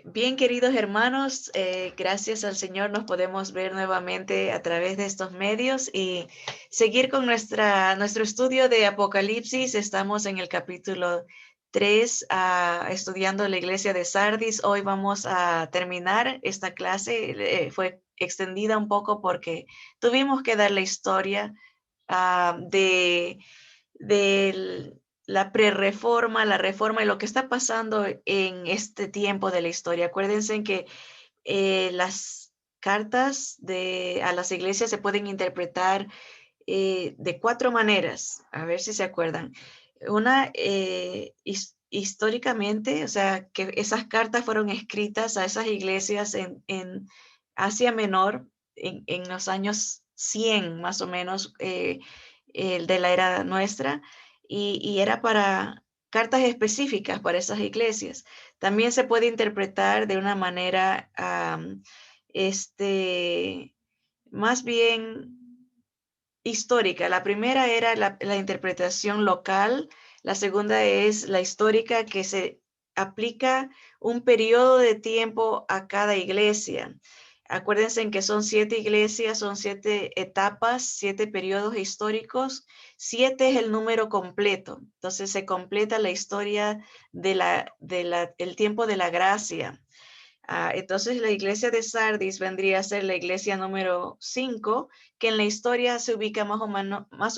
Bien, queridos hermanos, gracias al Señor nos podemos ver nuevamente a través de estos medios y seguir con nuestro estudio de Apocalipsis. Estamos en el capítulo 3, estudiando la iglesia de Sardis. Hoy vamos a terminar esta clase. Fue extendida un poco porque tuvimos que dar la historia de la prerreforma, la reforma y lo que está pasando en este tiempo de la historia. Acuérdense que las cartas a las iglesias se pueden interpretar de 4 maneras, a ver si se acuerdan. Una, históricamente, o sea, que esas cartas fueron escritas a esas iglesias en Asia Menor en los años 100 más o menos, el de la era nuestra, y era para cartas específicas para esas iglesias. También se puede interpretar de una manera, más bien histórica. La primera era la interpretación local, la segunda es la histórica, que se aplica un periodo de tiempo a cada iglesia. Acuérdense en que son 7 iglesias, son 7 etapas, 7 periodos históricos. 7 es el número completo. Entonces se completa la historia el tiempo de la gracia. Entonces la iglesia de Sardis vendría a ser la iglesia número 5, que en la historia se ubica más o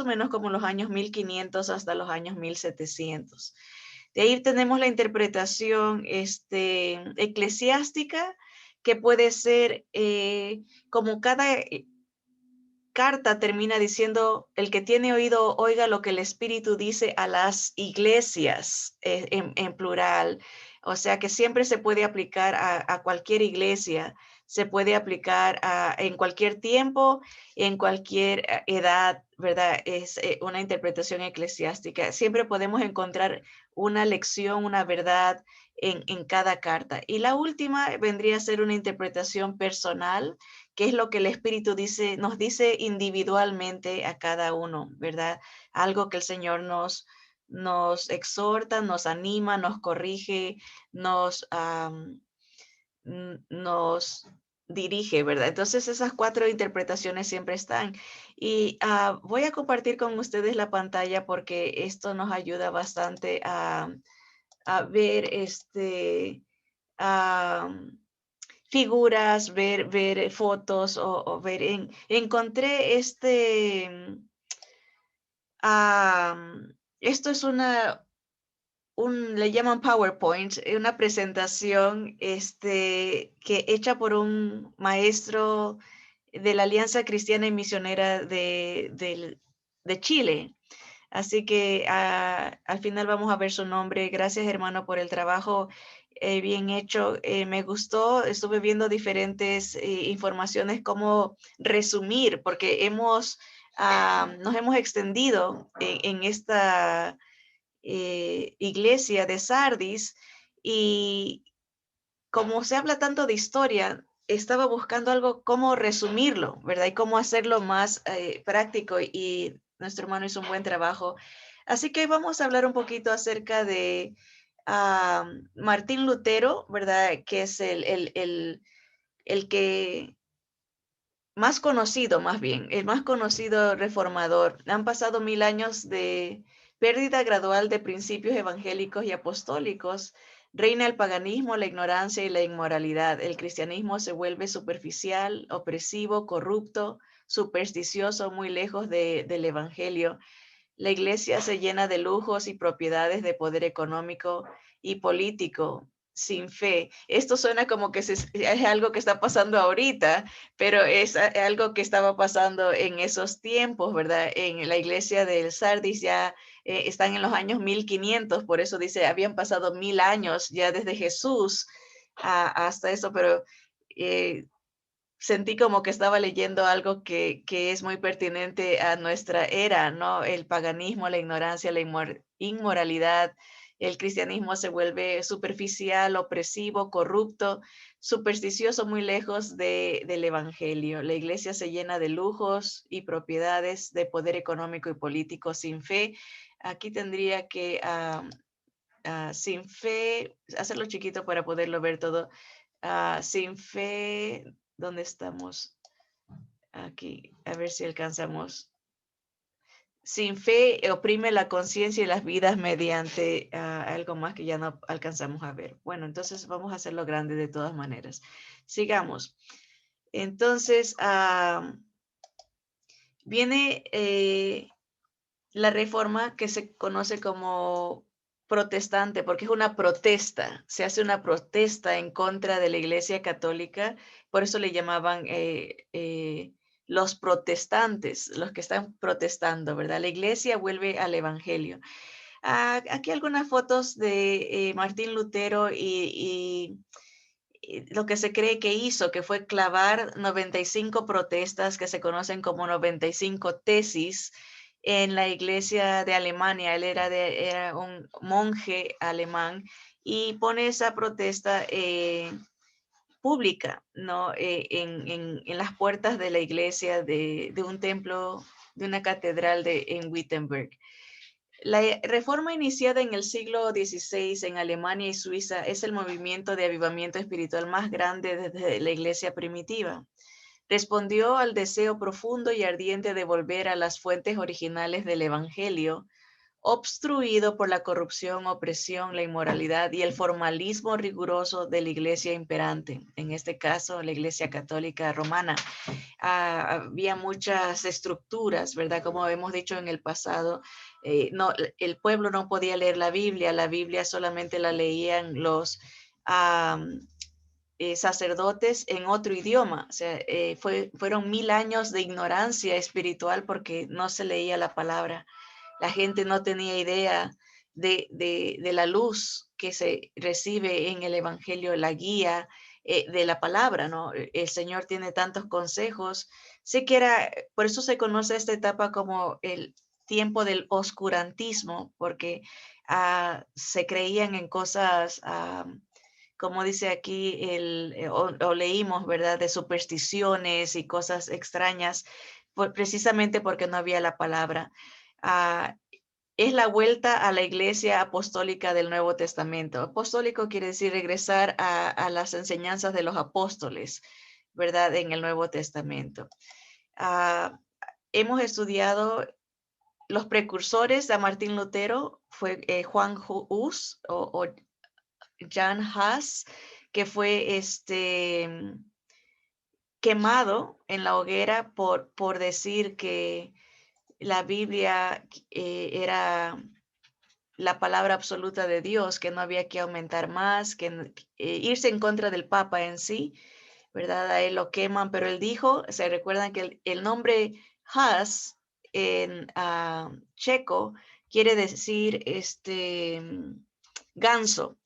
menos como los años 1500 hasta los años 1700. De ahí tenemos la interpretación eclesiástica, que puede ser como cada carta termina diciendo: el que tiene oído, oiga lo que el Espíritu dice a las iglesias, en plural. O sea que siempre se puede aplicar a cualquier iglesia, se puede aplicar en cualquier tiempo, en cualquier edad, ¿verdad? Es una interpretación eclesiástica. Siempre podemos encontrar una lección, una verdad en cada carta. Y la última vendría a ser una interpretación personal, qué es lo que el Espíritu nos dice individualmente a cada uno, ¿verdad? Algo que el Señor nos exhorta, nos anima, nos corrige, nos dirige, ¿verdad? Entonces esas 4 interpretaciones siempre están. Y voy a compartir con ustedes la pantalla porque esto nos ayuda bastante a ver figuras, ver fotos o ver encontré esto es le llaman PowerPoint, una presentación que hecha por un maestro de la Alianza Cristiana y Misionera de Chile. Así que al final vamos a ver su nombre. Gracias, hermano, por el trabajo bien hecho. Me gustó, estuve viendo diferentes informaciones, cómo resumir, porque nos hemos extendido en esta iglesia de Sardis, y como se habla tanto de historia, estaba buscando algo, cómo resumirlo, ¿verdad? Y cómo hacerlo más práctico, y nuestro hermano hizo un buen trabajo. Así que vamos a hablar un poquito acerca de Martín Lutero, ¿verdad? Que es el que más conocido, más bien, el más conocido reformador. Han pasado 1000 años de pérdida gradual de principios evangélicos y apostólicos. Reina el paganismo, la ignorancia y la inmoralidad. El cristianismo se vuelve superficial, opresivo, corrupto, supersticioso, muy lejos del evangelio. La iglesia se llena de lujos y propiedades de poder económico y político, sin fe. Esto suena como que es algo que está pasando ahorita, pero es algo que estaba pasando en esos tiempos, ¿verdad? En la iglesia del Sardis ya están en los años 1500, por eso dice, habían pasado 1000 años ya desde Jesús hasta eso, pero eh, sentí como que estaba leyendo algo que es muy pertinente a nuestra era, ¿no? El paganismo, la ignorancia, la inmoralidad. El cristianismo se vuelve superficial, opresivo, corrupto, supersticioso, muy lejos del evangelio. La iglesia se llena de lujos y propiedades, de poder económico y político, sin fe. Aquí tendría que sin fe, hacerlo chiquito para poderlo ver todo. Sin fe, ¿dónde estamos? Aquí, a ver si alcanzamos. Sin fe oprime la conciencia y las vidas mediante algo más que ya no alcanzamos a ver. Bueno, entonces vamos a hacerlo grande de todas maneras. Sigamos. Entonces, viene la reforma que se conoce como protestante, porque es una protesta, se hace una protesta en contra de la Iglesia Católica, por eso le llamaban los protestantes, los que están protestando, ¿verdad? La Iglesia vuelve al Evangelio. Aquí algunas fotos de Martín Lutero y lo que se cree que hizo, que fue clavar 95 protestas que se conocen como 95 tesis en la iglesia de Alemania. Él era un monje alemán y pone esa protesta pública, ¿no? En las puertas de la iglesia de un templo, de una catedral en Wittenberg. La reforma iniciada en el siglo XVI en Alemania y Suiza es el movimiento de avivamiento espiritual más grande desde la iglesia primitiva. Respondió al deseo profundo y ardiente de volver a las fuentes originales del Evangelio, obstruido por la corrupción, opresión, la inmoralidad y el formalismo riguroso de la iglesia imperante, en este caso la iglesia católica romana. Había muchas estructuras, ¿verdad? Como hemos dicho en el pasado, no, el pueblo no podía leer la Biblia solamente la leían los sacerdotes en otro idioma. O sea, fueron 1000 años de ignorancia espiritual porque no se leía la palabra. La gente no tenía idea de la luz que se recibe en el Evangelio, la guía de la palabra, ¿no? El Señor tiene tantos consejos. Sé que por eso se conoce esta etapa como el tiempo del oscurantismo, porque se creían en cosas, como dice aquí, o leímos, ¿verdad?, de supersticiones y cosas extrañas, precisamente porque no había la palabra. Ah, es la vuelta a la iglesia apostólica del Nuevo Testamento. Apostólico quiere decir regresar a las enseñanzas de los apóstoles, ¿verdad? En el Nuevo Testamento. Hemos estudiado los precursores de Martín Lutero, fue Juan Hus o Jan Hus, que fue quemado en la hoguera por decir que la Biblia era la palabra absoluta de Dios, que no había que aumentar más, que irse en contra del Papa en sí, ¿verdad? A él lo queman, pero él dijo, se recuerdan que el nombre Hus en checo quiere decir ganso,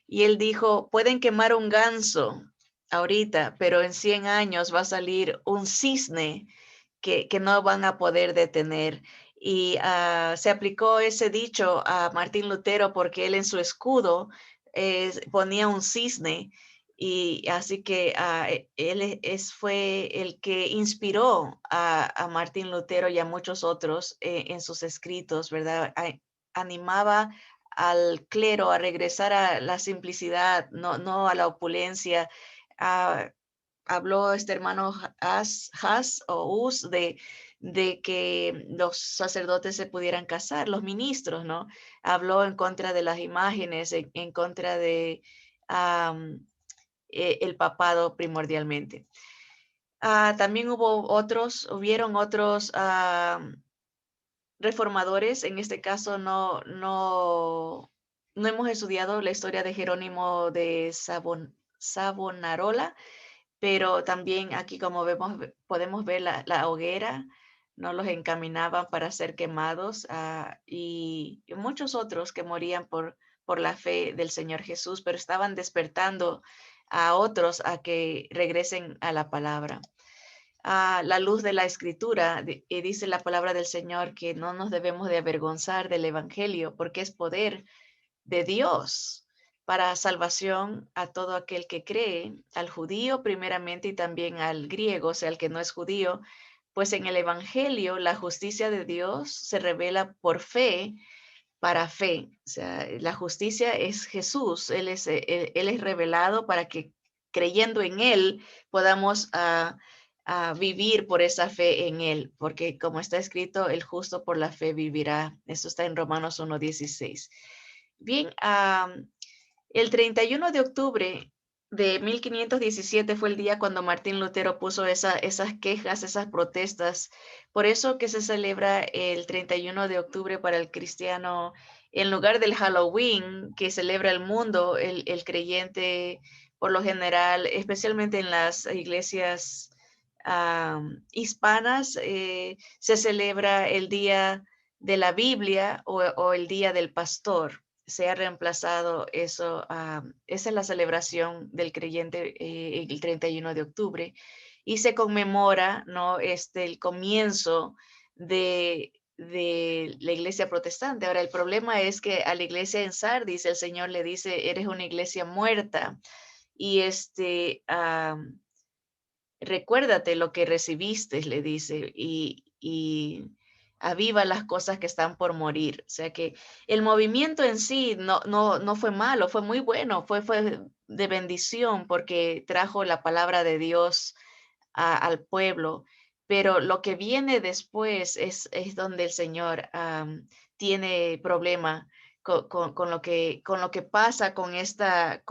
y él dijo, pueden quemar un ganso ahorita, pero en 100 años va a salir un cisne que no van a poder detener. Y se aplicó ese dicho a Martín Lutero porque él en su escudo ponía un cisne, y así que él fue el que inspiró a Martín Lutero y a muchos otros en sus escritos, ¿verdad? Animaba al clero a regresar a la simplicidad, no a la opulencia. Habló este hermano Haas o Us de que los sacerdotes se pudieran casar, los ministros, ¿no? Habló en contra de las imágenes, en contra de el papado primordialmente. También hubieron otros reformadores. En este caso no hemos estudiado la historia de Jerónimo de Savonarola, pero también aquí, como vemos, podemos ver la hoguera, no los encaminaban para ser quemados, y muchos otros que morían por la fe del Señor Jesús, pero estaban despertando a otros a que regresen a la palabra. La luz de la escritura, y dice la palabra del Señor que no nos debemos de avergonzar del Evangelio, porque es poder de Dios para salvación a todo aquel que cree, al judío primeramente y también al griego, o sea, al que no es judío, pues en el Evangelio la justicia de Dios se revela por fe para fe. O sea, la justicia es Jesús. Él es revelado para que creyendo en Él podamos a vivir por esa fe en Él. Porque como está escrito, el justo por la fe vivirá. Eso está en Romanos 1:16. Bien, el 31 de octubre de 1517 fue el día cuando Martín Lutero puso esas quejas, esas protestas. Por eso que se celebra el 31 de octubre para el cristiano, en lugar del Halloween que celebra el mundo, el creyente, por lo general, especialmente en las iglesias hispanas, se celebra el día de la Biblia o el día del pastor. Se ha reemplazado eso, esa es la celebración del creyente el 31 de octubre y se conmemora, ¿no? El comienzo de la iglesia protestante. Ahora, el problema es que a la iglesia en Sardis el Señor le dice, eres una iglesia muerta y recuérdate lo que recibiste, le dice, y aviva las cosas que están por morir. O sea que el movimiento en sí no fue malo, fue muy bueno, fue de bendición porque trajo la palabra de Dios al pueblo, pero lo que viene después es donde el Señor tiene problema con lo que pasa con esta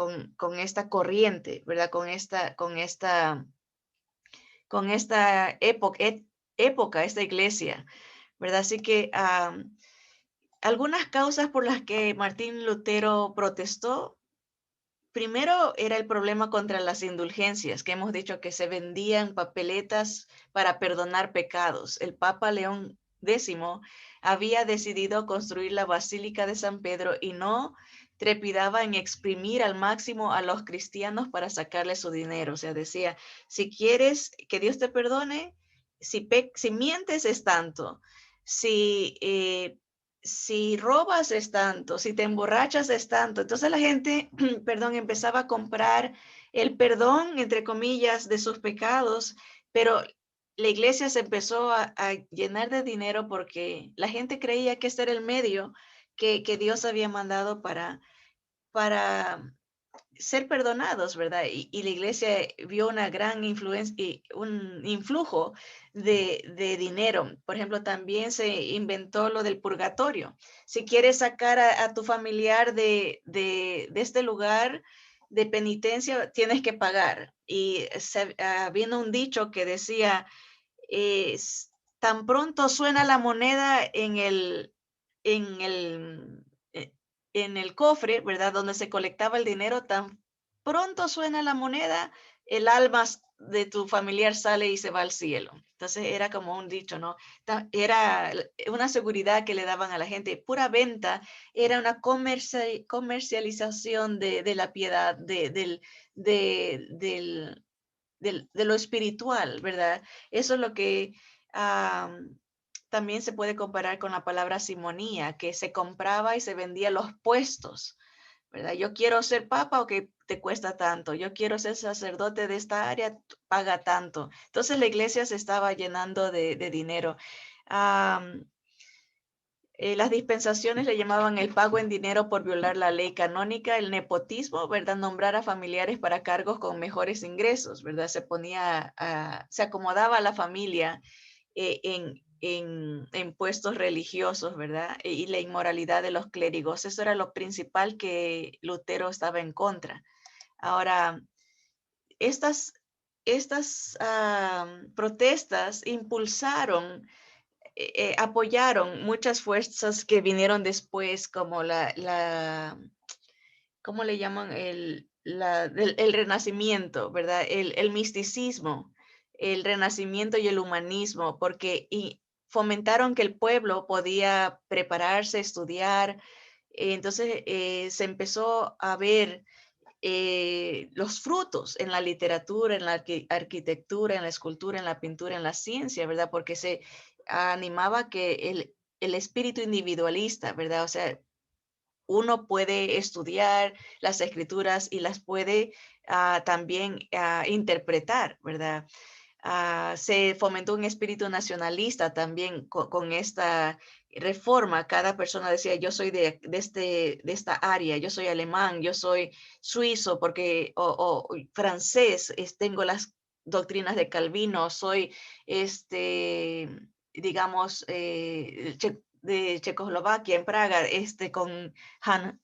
corriente, ¿verdad? Con esta época, esta iglesia, ¿verdad? Así que algunas causas por las que Martín Lutero protestó, primero era el problema contra las indulgencias, que hemos dicho que se vendían papeletas para perdonar pecados. El Papa León X había decidido construir la Basílica de San Pedro y no trepidaba en exprimir al máximo a los cristianos para sacarle su dinero. O sea, decía, si quieres que Dios te perdone, si mientes es tanto, si si robas es tanto, si te emborrachas es tanto. Entonces la gente, perdón, empezaba a comprar el perdón, entre comillas, de sus pecados, pero la iglesia se empezó a llenar de dinero porque la gente creía que este era el medio que Dios había mandado para ser perdonados, ¿verdad? Y la iglesia vio una gran influencia y un influjo de dinero. Por ejemplo, también se inventó lo del purgatorio. Si quieres sacar a tu familiar de este lugar de penitencia, tienes que pagar. Y vino un dicho que decía, tan pronto suena la moneda en el, eh, en el cofre, ¿verdad? Donde se colectaba el dinero, tan pronto suena la moneda, el alma de tu familiar sale y se va al cielo. Entonces era como un dicho, ¿no? Era una seguridad que le daban a la gente. Pura venta era una comercialización de la piedad, de lo espiritual, ¿verdad? Eso es lo que también se puede comparar con la palabra simonía, que se compraba y se vendía los puestos, ¿verdad? Yo quiero ser papa o que te cuesta tanto, yo quiero ser sacerdote de esta área, paga tanto. Entonces la iglesia se estaba llenando de dinero. Las dispensaciones le llamaban el pago en dinero por violar la ley canónica, el nepotismo, ¿verdad? Nombrar a familiares para cargos con mejores ingresos, ¿verdad? Se acomodaba a la familia en puestos religiosos, ¿verdad? Y la inmoralidad de los clérigos. Eso era lo principal que Lutero estaba en contra. Ahora, estas protestas impulsaron apoyaron muchas fuerzas que vinieron después, como ¿cómo le llaman? El renacimiento, ¿verdad? El misticismo, el renacimiento y el humanismo, porque fomentaron que el pueblo podía prepararse, estudiar. Entonces se empezó a ver los frutos en la literatura, en la arquitectura, en la escultura, en la pintura, en la ciencia, ¿verdad? Porque se animaba que el espíritu individualista, ¿verdad? O sea, uno puede estudiar las escrituras y las puede también interpretar, ¿verdad? Se fomentó un espíritu nacionalista también con esta reforma, cada persona decía, yo soy de esta área, yo soy alemán, yo soy suizo, porque, o francés, tengo las doctrinas de Calvino, soy, digamos, de Checoslovaquia, en Praga, con Han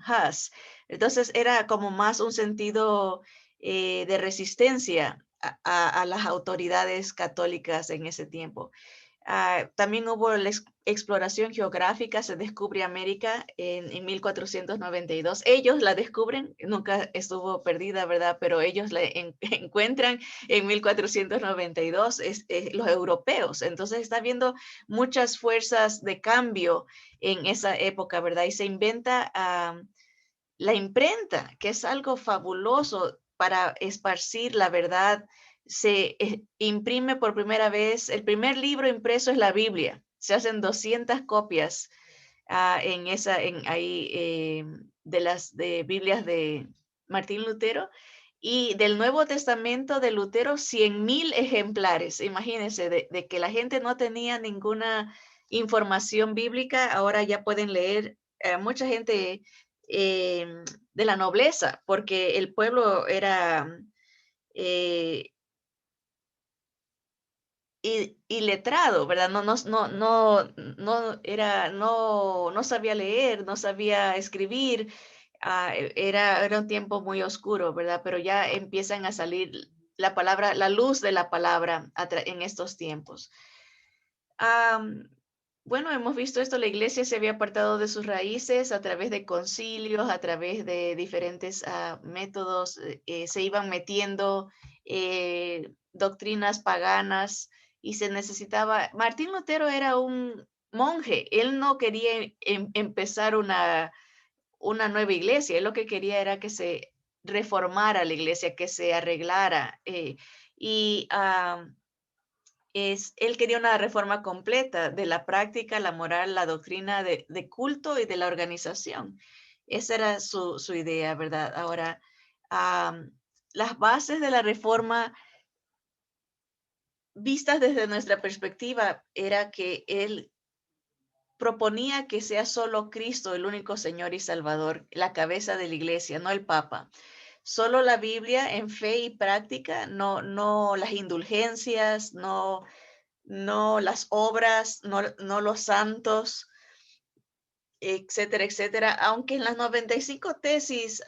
Hus. Entonces era como más un sentido de resistencia a las autoridades católicas en ese tiempo. También hubo la exploración geográfica, se descubre América en 1492. Ellos la descubren, nunca estuvo perdida, ¿verdad? Pero ellos la encuentran en 1492, los europeos. Entonces está habiendo muchas fuerzas de cambio en esa época, ¿verdad? Y se inventa la imprenta, que es algo fabuloso para esparcir la verdad. Se imprime por primera vez, el primer libro impreso es la Biblia. Se hacen 200 copias de las de Biblias de Martín Lutero, y del Nuevo Testamento de Lutero, 100,000 ejemplares. Imagínense, de que la gente no tenía ninguna información bíblica, ahora ya pueden leer. Mucha gente de la nobleza, porque el pueblo era eh, iletrado, ¿verdad? No sabía leer, no sabía escribir. Era un tiempo muy oscuro, ¿verdad? Pero ya empiezan a salir la palabra, la luz de la palabra en estos tiempos. Bueno, hemos visto esto, la iglesia se había apartado de sus raíces a través de concilios, a través de diferentes métodos, se iban metiendo doctrinas paganas y se necesitaba. Martín Lutero era un monje, él no quería empezar una nueva iglesia, él lo que quería era que se reformara la iglesia, que se arreglara. Y él quería una reforma completa de la práctica, la moral, la doctrina de culto y de la organización. Esa era su idea, ¿verdad? Ahora, las bases de la reforma, vistas desde nuestra perspectiva, era que él proponía que sea solo Cristo el único Señor y Salvador, la cabeza de la iglesia, no el Papa. Solo la Biblia en fe y práctica, no las indulgencias, no las obras, no los santos, etcétera, etcétera. Aunque en las 95 tesis,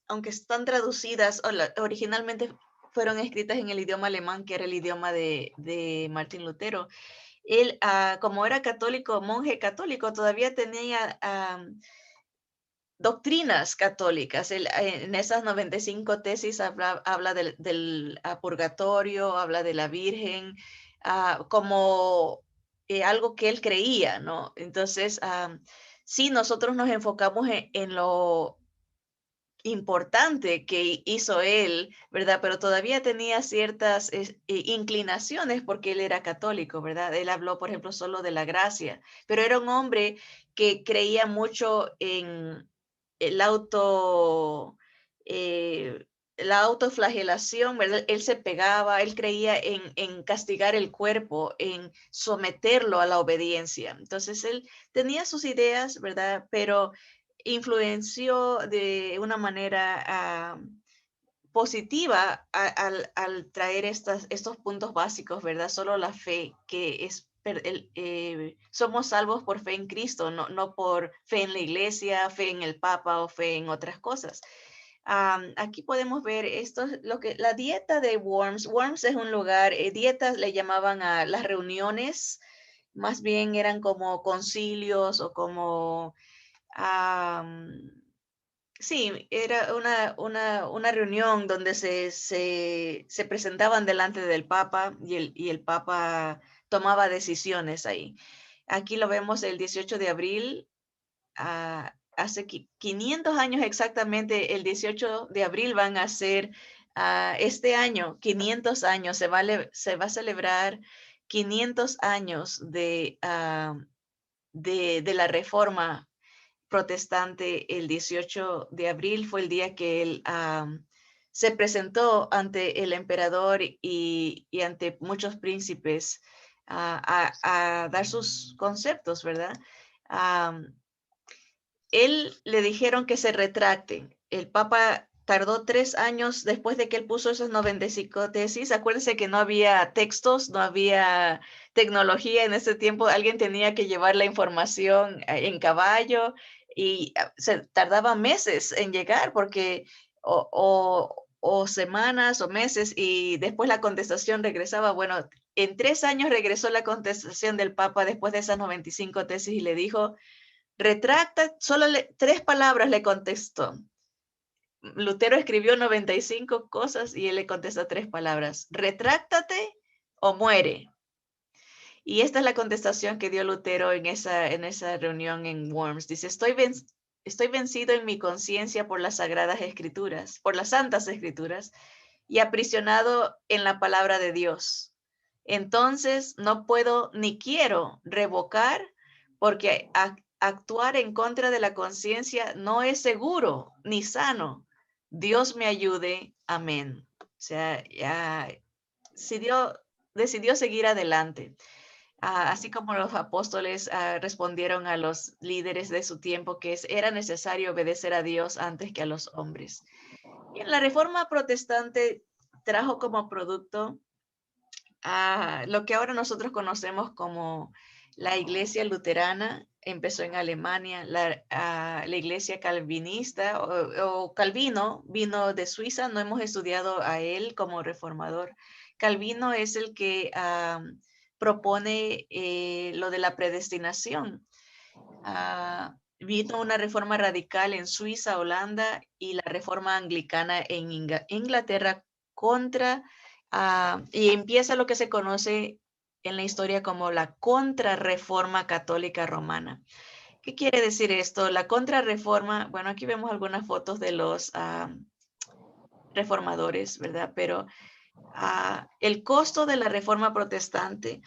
aunque están traducidas, originalmente fueron escritas en el idioma alemán, que era el idioma de Martín Lutero, él, como era católico, monje católico, todavía tenía doctrinas católicas. Él, en esas 95 tesis habla del purgatorio, habla de la Virgen, como algo que él creía, ¿no? Entonces, sí, nosotros nos enfocamos en lo importante que hizo él, ¿verdad? Pero todavía tenía ciertas inclinaciones porque él era católico, ¿verdad? Él habló, por ejemplo, solo de la gracia, pero era un hombre que creía mucho en el la autoflagelación, ¿verdad? Él se pegaba, él creía en castigar el cuerpo, en someterlo a la obediencia. Entonces, él tenía sus ideas, ¿verdad? Pero influenció de una manera positiva al traer estos puntos básicos, ¿verdad? Solo la fe, que es, somos salvos por fe en Cristo, no por fe en la iglesia, fe en el Papa o fe en otras cosas. Aquí podemos ver esto, la dieta de Worms. Worms es un lugar, dietas le llamaban a las reuniones, más bien eran como concilios o como sí, era una reunión donde se presentaban delante del Papa y el Papa tomaba decisiones ahí. Aquí lo vemos el 18 de abril, hace 500 años exactamente, el 18 de abril van a ser este año, 500 años, se va a celebrar 500 años de la Reforma protestante. El 18 de abril fue el día que él se presentó ante el emperador y ante muchos príncipes a dar sus conceptos, ¿verdad? Él le dijeron que se retracte. El Papa tardó 3 años después de que él puso esas 95 tesis. Acuérdense que no había textos, no había tecnología en ese tiempo. Alguien tenía que llevar la información en caballo y se tardaba meses en llegar porque o semanas o meses y después la contestación regresaba. Bueno, en 3 años regresó la contestación del Papa después de esas 95 tesis y le dijo, retracta, solo 3 palabras le contestó. Lutero escribió 95 cosas y él le contesta 3 palabras. Retráctate o muere. Y esta es la contestación que dio Lutero en esa reunión en Worms. Dice, estoy vencido en mi conciencia por las sagradas escrituras, por las santas escrituras, y aprisionado en la palabra de Dios. Entonces no puedo ni quiero revocar porque actuar en contra de la conciencia no es seguro ni sano. Dios me ayude. Amén. O sea, ya decidió seguir adelante. Así como los apóstoles respondieron a los líderes de su tiempo que era necesario obedecer a Dios antes que a los hombres. Y en la Reforma Protestante trajo como producto lo que ahora nosotros conocemos como la Iglesia Luterana. Empezó en Alemania, la Iglesia Calvinista o Calvino vino de Suiza. No hemos estudiado a él como reformador. Calvino es el que propone lo de la predestinación. Vino una reforma radical en Suiza, Holanda y la reforma anglicana en Inglaterra contra, y empieza lo que se conoce en la historia como la contrarreforma católica romana. ¿Qué quiere decir esto? La contrarreforma, bueno, aquí vemos algunas fotos de los reformadores, ¿verdad? Pero el costo de la reforma protestante,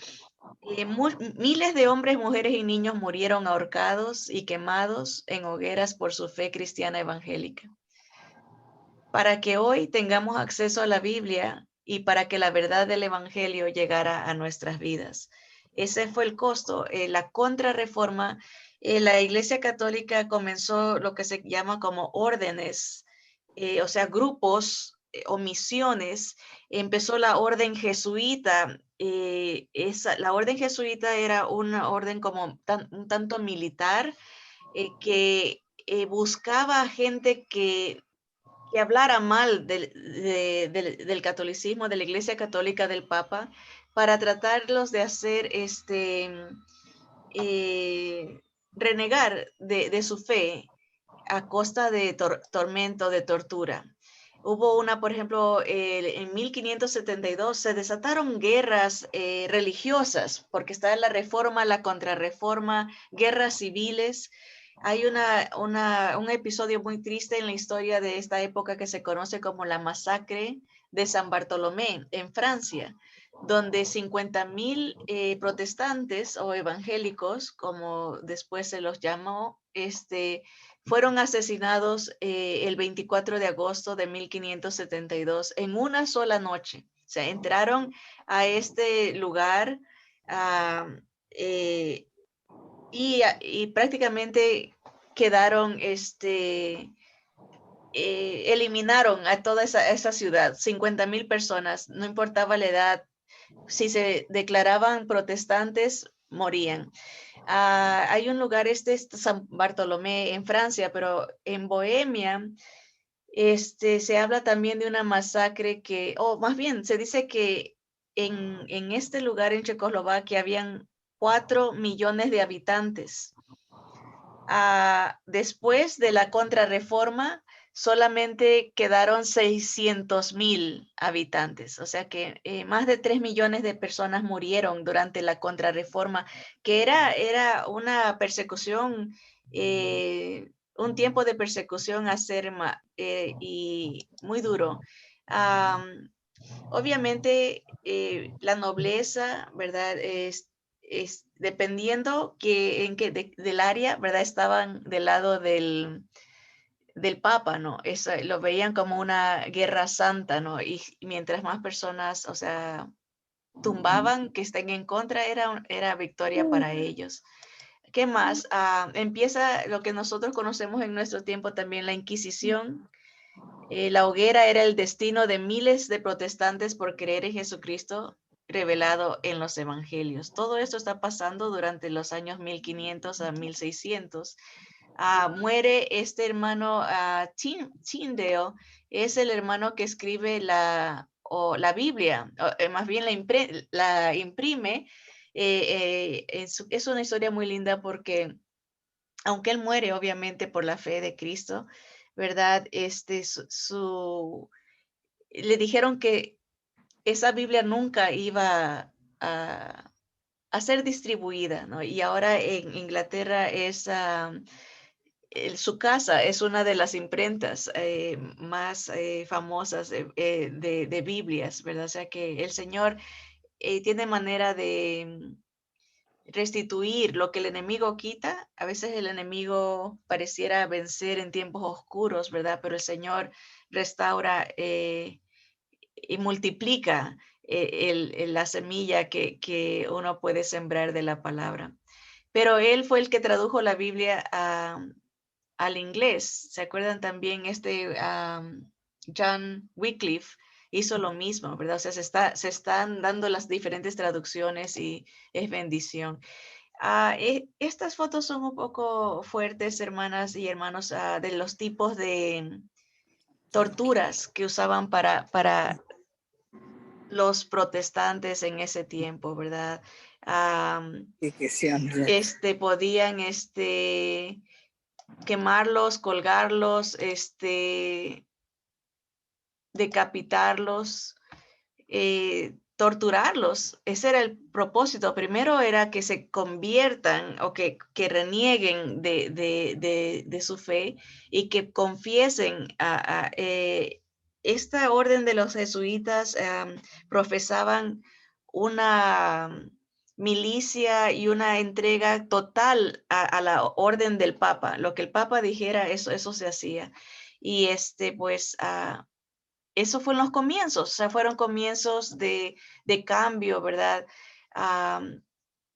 miles de hombres, mujeres y niños murieron ahorcados y quemados en hogueras por su fe cristiana evangélica. Para que hoy tengamos acceso a la Biblia y para que la verdad del Evangelio llegara a nuestras vidas. Ese fue el costo. La contrarreforma, la Iglesia Católica comenzó lo que se llama como órdenes, o sea, grupos o misiones. Empezó la orden jesuita. La orden jesuita era una orden como un tanto militar que buscaba gente que hablara mal del catolicismo, de la Iglesia Católica, del Papa, para tratarlos de hacer eh, renegar de su fe a costa de tormento, de tortura. Hubo una, por ejemplo, en 1572 se desataron guerras religiosas, porque está la reforma, la contrarreforma, guerras civiles. Hay un episodio muy triste en la historia de esta época que se conoce como la masacre de San Bartolomé en Francia, donde 50,000 protestantes o evangélicos, como después se los llamó, fueron asesinados el 24 de agosto de 1572 en una sola noche. O sea, entraron a este lugar eh, y prácticamente quedaron, eliminaron a toda esa ciudad, 50,000 personas, no importaba la edad, si se declaraban protestantes, morían. Hay un lugar, es San Bartolomé en Francia, pero en Bohemia, se habla también de una masacre o más bien, se dice que en este lugar en Checoslovaquia habían 4 millones de habitantes. Después de la contrarreforma, solamente quedaron 600,000 habitantes, o sea que más de 3 millones de personas murieron durante la contrarreforma, que era una persecución, un tiempo de persecución acerba y muy duro. Obviamente, la nobleza, ¿verdad? Dependiendo del área, ¿verdad? Estaban del lado del Papa, ¿no? Eso lo veían como una guerra santa, ¿no? Y mientras más personas, o sea, tumbaban, que estén en contra, era victoria para ellos. ¿Qué más? Empieza lo que nosotros conocemos en nuestro tiempo también, la Inquisición. La hoguera era el destino de miles de protestantes por creer en Jesucristo revelado en los evangelios. Todo esto está pasando durante los años 1500 a 1600. Muere este hermano Tyndale, es el hermano que escribe la Biblia, más bien la imprime. Es una historia muy linda porque aunque él muere obviamente por la fe de Cristo, ¿verdad? Le dijeron que esa Biblia nunca iba a ser distribuida, ¿no? Y ahora en Inglaterra su casa es una de las imprentas más famosas de Biblias, ¿verdad? O sea que el Señor tiene manera de restituir lo que el enemigo quita. A veces el enemigo pareciera vencer en tiempos oscuros, ¿verdad? Pero el Señor restaura y multiplica la semilla que uno puede sembrar de la palabra. Pero él fue el que tradujo la Biblia al inglés. ¿Se acuerdan también John Wycliffe? Hizo lo mismo, ¿verdad? O sea, se están dando las diferentes traducciones y es bendición. Estas fotos son un poco fuertes, hermanas y hermanos, de los tipos de torturas que usaban para los protestantes en ese tiempo, ¿verdad? Podían quemarlos, colgarlos, decapitarlos, torturarlos. Ese era el propósito. Primero era que se conviertan o que renieguen de su fe y que confiesen esta orden de los jesuitas. Profesaban una milicia y una entrega total a la orden del Papa. Lo que el Papa dijera, eso se hacía. Y pues eso fue en los comienzos, o sea, fueron comienzos de cambio, ¿verdad?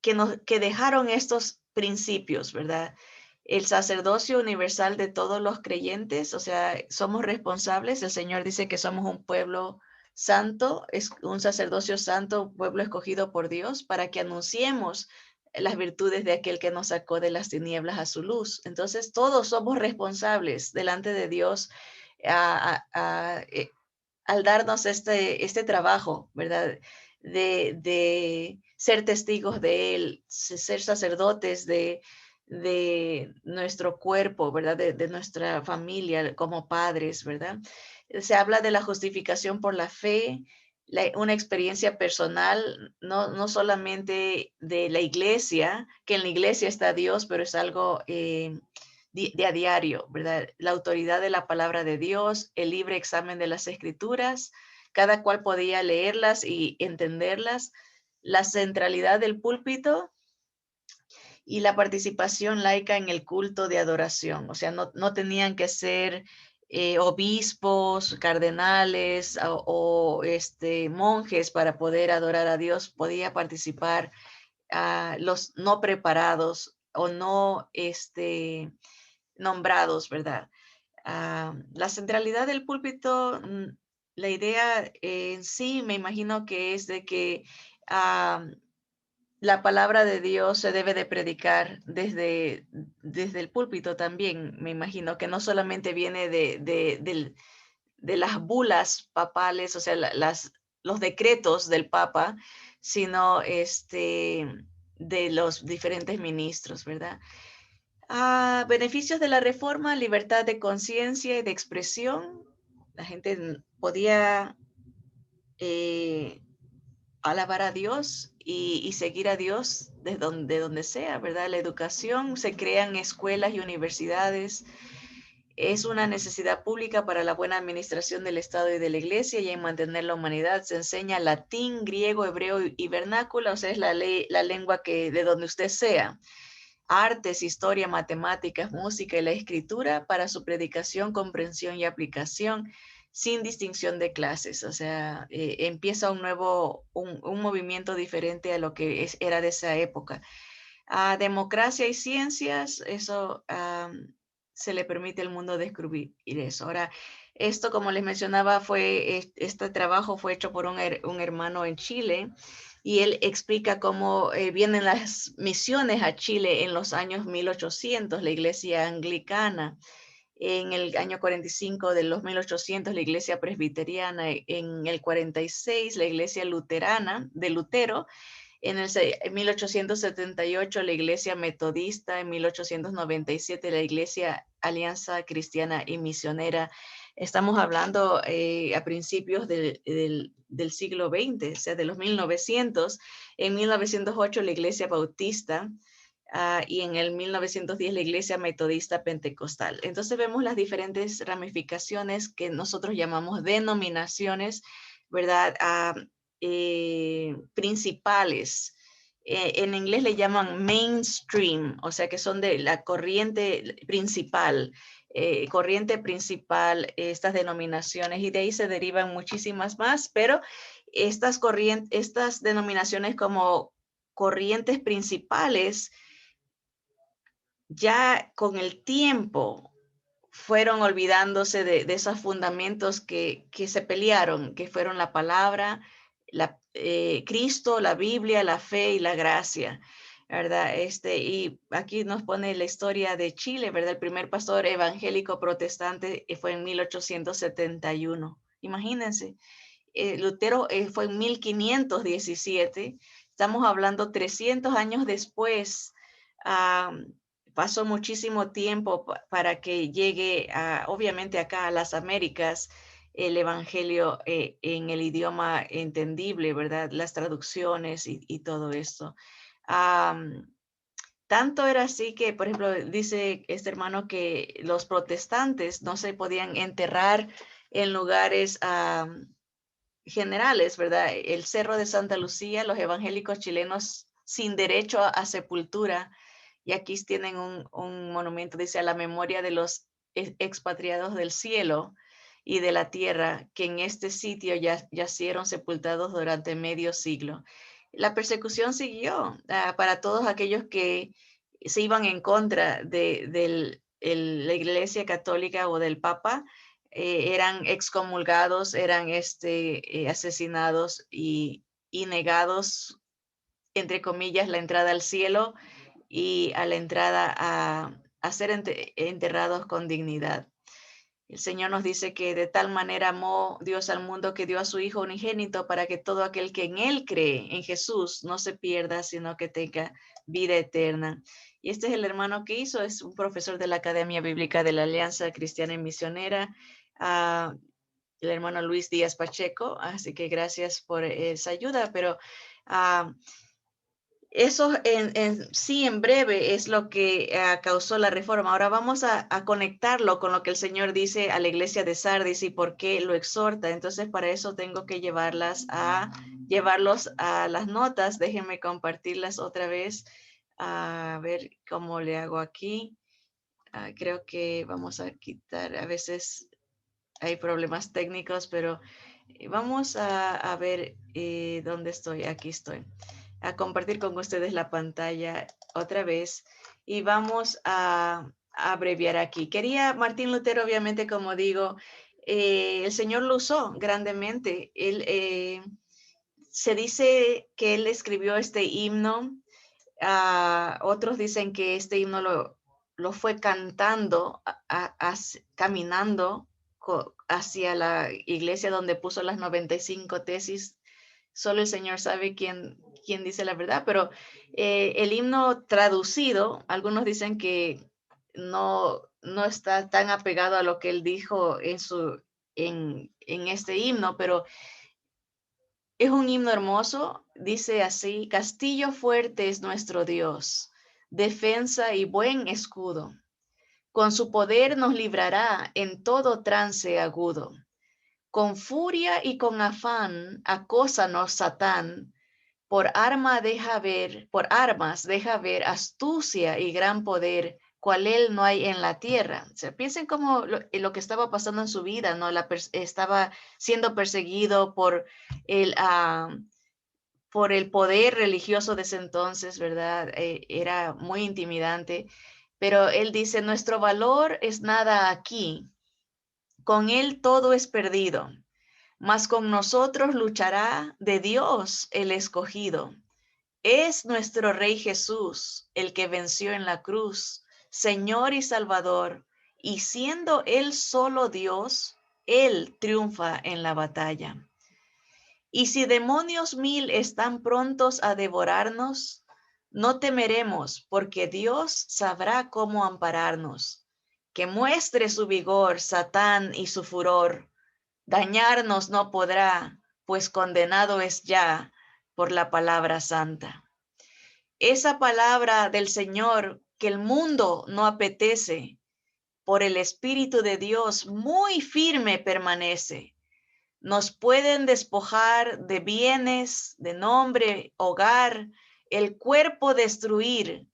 Que dejaron estos principios, ¿verdad? El sacerdocio universal de todos los creyentes, o sea, somos responsables. El Señor dice que somos un pueblo santo, es un sacerdocio santo, un pueblo escogido por Dios, para que anunciemos las virtudes de aquel que nos sacó de las tinieblas a su luz. Entonces, todos somos responsables delante de Dios al darnos este trabajo, ¿verdad? De ser testigos de Él, ser sacerdotes de nuestro cuerpo, ¿verdad? De nuestra familia como padres, ¿verdad? Se habla de la justificación por la fe, una experiencia personal, no solamente de la iglesia, que en la iglesia está Dios, pero es algo de a diario, ¿verdad? La autoridad de la palabra de Dios, el libre examen de las escrituras, cada cual podía leerlas y entenderlas, la centralidad del púlpito y la participación laica en el culto de adoración. O sea, no tenían que ser obispos, cardenales o monjes para poder adorar a Dios. Podía participar los no preparados o no nombrados, ¿verdad? La centralidad del púlpito, la idea en sí me imagino que es de que la palabra de Dios se debe de predicar desde el púlpito también. Me imagino que no solamente viene de las bulas papales, o sea, los decretos del Papa, sino de los diferentes ministros, ¿verdad? Beneficios de la reforma: libertad de conciencia y de expresión. La gente podía alabar a Dios y seguir a Dios de donde sea, ¿verdad? La educación, se crean escuelas y universidades. Es una necesidad pública para la buena administración del Estado y de la Iglesia y en mantener la humanidad. Se enseña latín, griego, hebreo y vernáculo, o sea, es la lengua de donde usted sea. Artes, historia, matemáticas, música y la escritura para su predicación, comprensión y aplicación. sin distinción de clases. O sea, empieza un movimiento diferente a lo que era de esa época. A democracia y ciencias, eso se le permite al mundo descubrir eso. Ahora, esto, como les mencionaba, este trabajo fue hecho por un hermano en Chile, y él explica cómo vienen las misiones a Chile en los años 1800, la iglesia anglicana. En el año 45 de los 1800, la iglesia presbiteriana. En el 46, la iglesia luterana de Lutero. En 1878, la iglesia metodista. En 1897, la iglesia Alianza Cristiana y Misionera. Estamos hablando a principios del siglo XX, o sea, de los 1900. En 1908, la iglesia bautista. Y en el 1910, la iglesia metodista pentecostal. Entonces vemos las diferentes ramificaciones que nosotros llamamos denominaciones, ¿verdad? Principales. En inglés le llaman mainstream, o sea que son de la corriente principal. Estas denominaciones, y de ahí se derivan muchísimas más, pero estas denominaciones como corrientes principales, ya con el tiempo fueron olvidándose de esos fundamentos que se pelearon, que fueron la palabra, Cristo, la Biblia, la fe y la gracia, ¿verdad? Y aquí nos pone la historia de Chile, ¿verdad? El primer pastor evangélico protestante fue en 1871. Imagínense, Lutero fue en 1517. Estamos hablando 300 años después. Pasó muchísimo tiempo para que llegue, obviamente, acá a las Américas, el evangelio en el idioma entendible, ¿verdad? Las traducciones y todo esto. Tanto era así que, por ejemplo, dice este hermano que los protestantes no se podían enterrar en lugares generales, ¿verdad? El Cerro de Santa Lucía, los evangélicos chilenos sin derecho a sepultura. Y aquí tienen un monumento, dice, a la memoria de los expatriados del cielo y de la tierra, que en este sitio yacieron sepultados durante medio siglo. La persecución siguió para todos aquellos que se iban en contra de la Iglesia Católica o del Papa. Eran excomulgados, eran asesinados y negados, entre comillas, la entrada al cielo y a la entrada a ser enterrados con dignidad. El Señor nos dice que de tal manera amó Dios al mundo que dio a su Hijo unigénito para que todo aquel que en Él cree, en Jesús, no se pierda, sino que tenga vida eterna. Y este es el hermano que hizo, es un profesor de la Academia Bíblica de la Alianza Cristiana y Misionera, el hermano Luis Díaz Pacheco. Así que gracias por esa ayuda, pero eso sí, en breve, es lo que causó la reforma. Ahora vamos a conectarlo con lo que el Señor dice a la iglesia de Sardis y por qué lo exhorta. Entonces, para eso tengo que llevarlos a las notas. Déjenme compartirlas otra vez. A ver cómo le hago aquí. Creo que vamos a quitar, a veces hay problemas técnicos, pero vamos a ver dónde estoy. Aquí estoy. A compartir con ustedes la pantalla otra vez y vamos a abreviar aquí. Martín Lutero, obviamente, como digo, el Señor lo usó grandemente. Se dice que él escribió este himno. Otros dicen que este himno lo fue cantando, caminando hacia la iglesia donde puso las 95 tesis. Solo el Señor sabe quién dice la verdad, pero el himno traducido, algunos dicen que no está tan apegado a lo que él dijo en este himno, pero es un himno hermoso. Dice así: castillo fuerte es nuestro Dios, defensa y buen escudo. Con su poder nos librará en todo trance agudo. Con furia y con afán acósanos Satán, por armas deja ver astucia y gran poder, cual él no hay en la tierra. O sea, piensen cómo lo que estaba pasando en su vida, ¿no? Estaba siendo perseguido por el poder religioso de ese entonces, ¿verdad? Era muy intimidante, pero él dice, nuestro valor es nada aquí, con él todo es perdido, mas con nosotros luchará de Dios el escogido. Es nuestro Rey Jesús, el que venció en la cruz, Señor y Salvador, y siendo Él solo Dios, Él triunfa en la batalla. Y si demonios mil están prontos a devorarnos, no temeremos, porque Dios sabrá cómo ampararnos. Que muestre su vigor Satán y su furor. Dañarnos no podrá, pues condenado es ya por la palabra santa. Esa palabra del Señor que el mundo no apetece, por el Espíritu de Dios muy firme permanece. Nos pueden despojar de bienes, de nombre, hogar, el cuerpo destruir,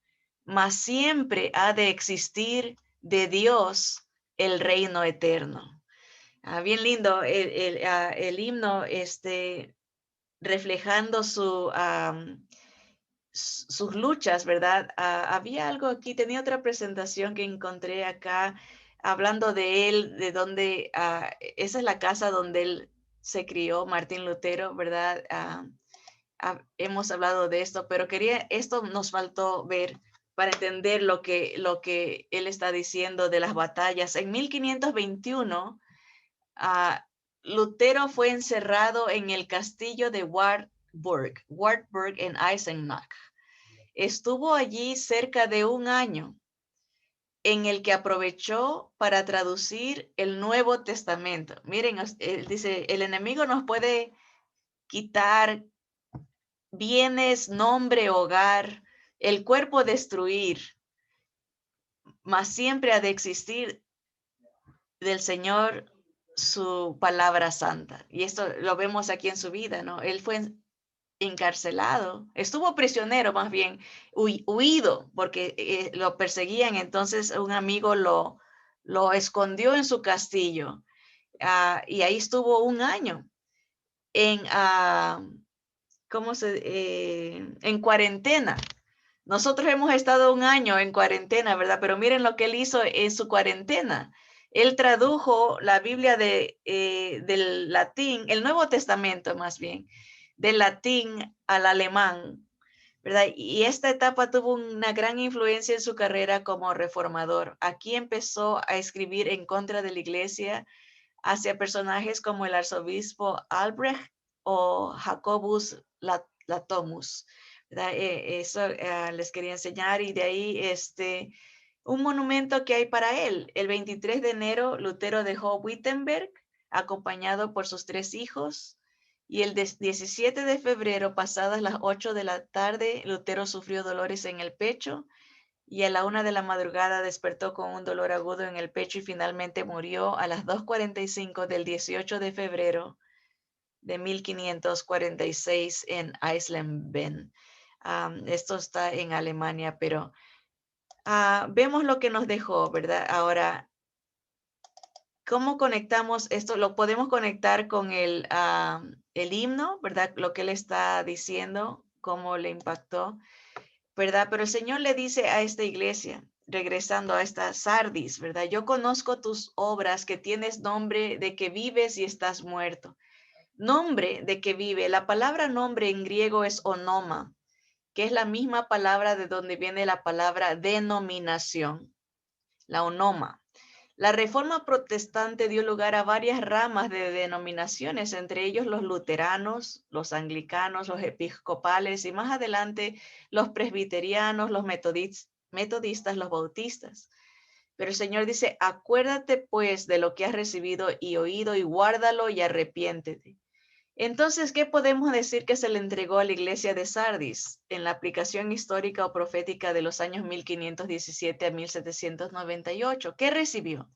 mas siempre ha de existir de Dios el reino eterno. Bien lindo el himno, reflejando sus luchas, ¿verdad? Había algo aquí, tenía otra presentación que encontré acá, hablando de él, de donde, esa es la casa donde él se crió, Martín Lutero, ¿verdad? Hemos hablado de esto, pero esto nos faltó ver para entender lo que él está diciendo de las batallas. En 1521, Lutero fue encerrado en el castillo de Wartburg en Eisenach. Estuvo allí cerca de un año, en el que aprovechó para traducir el Nuevo Testamento. Miren, él dice, el enemigo nos puede quitar bienes, nombre, hogar, el cuerpo destruir, mas siempre ha de existir del Señor su palabra santa. Y esto lo vemos aquí en su vida, ¿no? Él fue encarcelado, estuvo prisionero más bien, huido, porque lo perseguían, entonces un amigo lo escondió en su castillo, y ahí estuvo un año en, en cuarentena. Nosotros hemos estado un año en cuarentena, ¿verdad? Pero miren lo que él hizo en su cuarentena. Él tradujo la Biblia del latín, el Nuevo Testamento más bien, del latín al alemán, ¿verdad? Y esta etapa tuvo una gran influencia en su carrera como reformador. Aquí empezó a escribir en contra de la iglesia hacia personajes como el arzobispo Albrecht o Jacobus Latomus. Eso les quería enseñar, y de ahí un monumento que hay para él. El 23 de enero, Lutero dejó Wittenberg acompañado por sus 3 hijos, y el 17 de febrero, pasadas las 8 de la tarde, Lutero sufrió dolores en el pecho, y a la 1 de la madrugada despertó con un dolor agudo en el pecho y finalmente murió a las 2:45 del 18 de febrero de 1546 en Eisleben. Esto está en Alemania, pero vemos lo que nos dejó, ¿verdad? Ahora, ¿cómo conectamos esto? Lo podemos conectar con el himno, ¿verdad? Lo que él está diciendo, cómo le impactó, ¿verdad? Pero el Señor le dice a esta iglesia, regresando a esta Sardis, ¿verdad? Yo conozco tus obras, que tienes nombre de que vives y estás muerto. Nombre de que vive. La palabra nombre en griego es onoma, que es la misma palabra de donde viene la palabra denominación, la onoma. La Reforma Protestante dio lugar a varias ramas de denominaciones, entre ellos los luteranos, los anglicanos, los episcopales y más adelante los presbiterianos, los metodistas, los bautistas. Pero el Señor dice, acuérdate pues de lo que has recibido y oído, y guárdalo y arrepiéntete. Entonces, ¿qué podemos decir que se le entregó a la iglesia de Sardis en la aplicación histórica o profética de los años 1517 a 1798? ¿Qué recibió?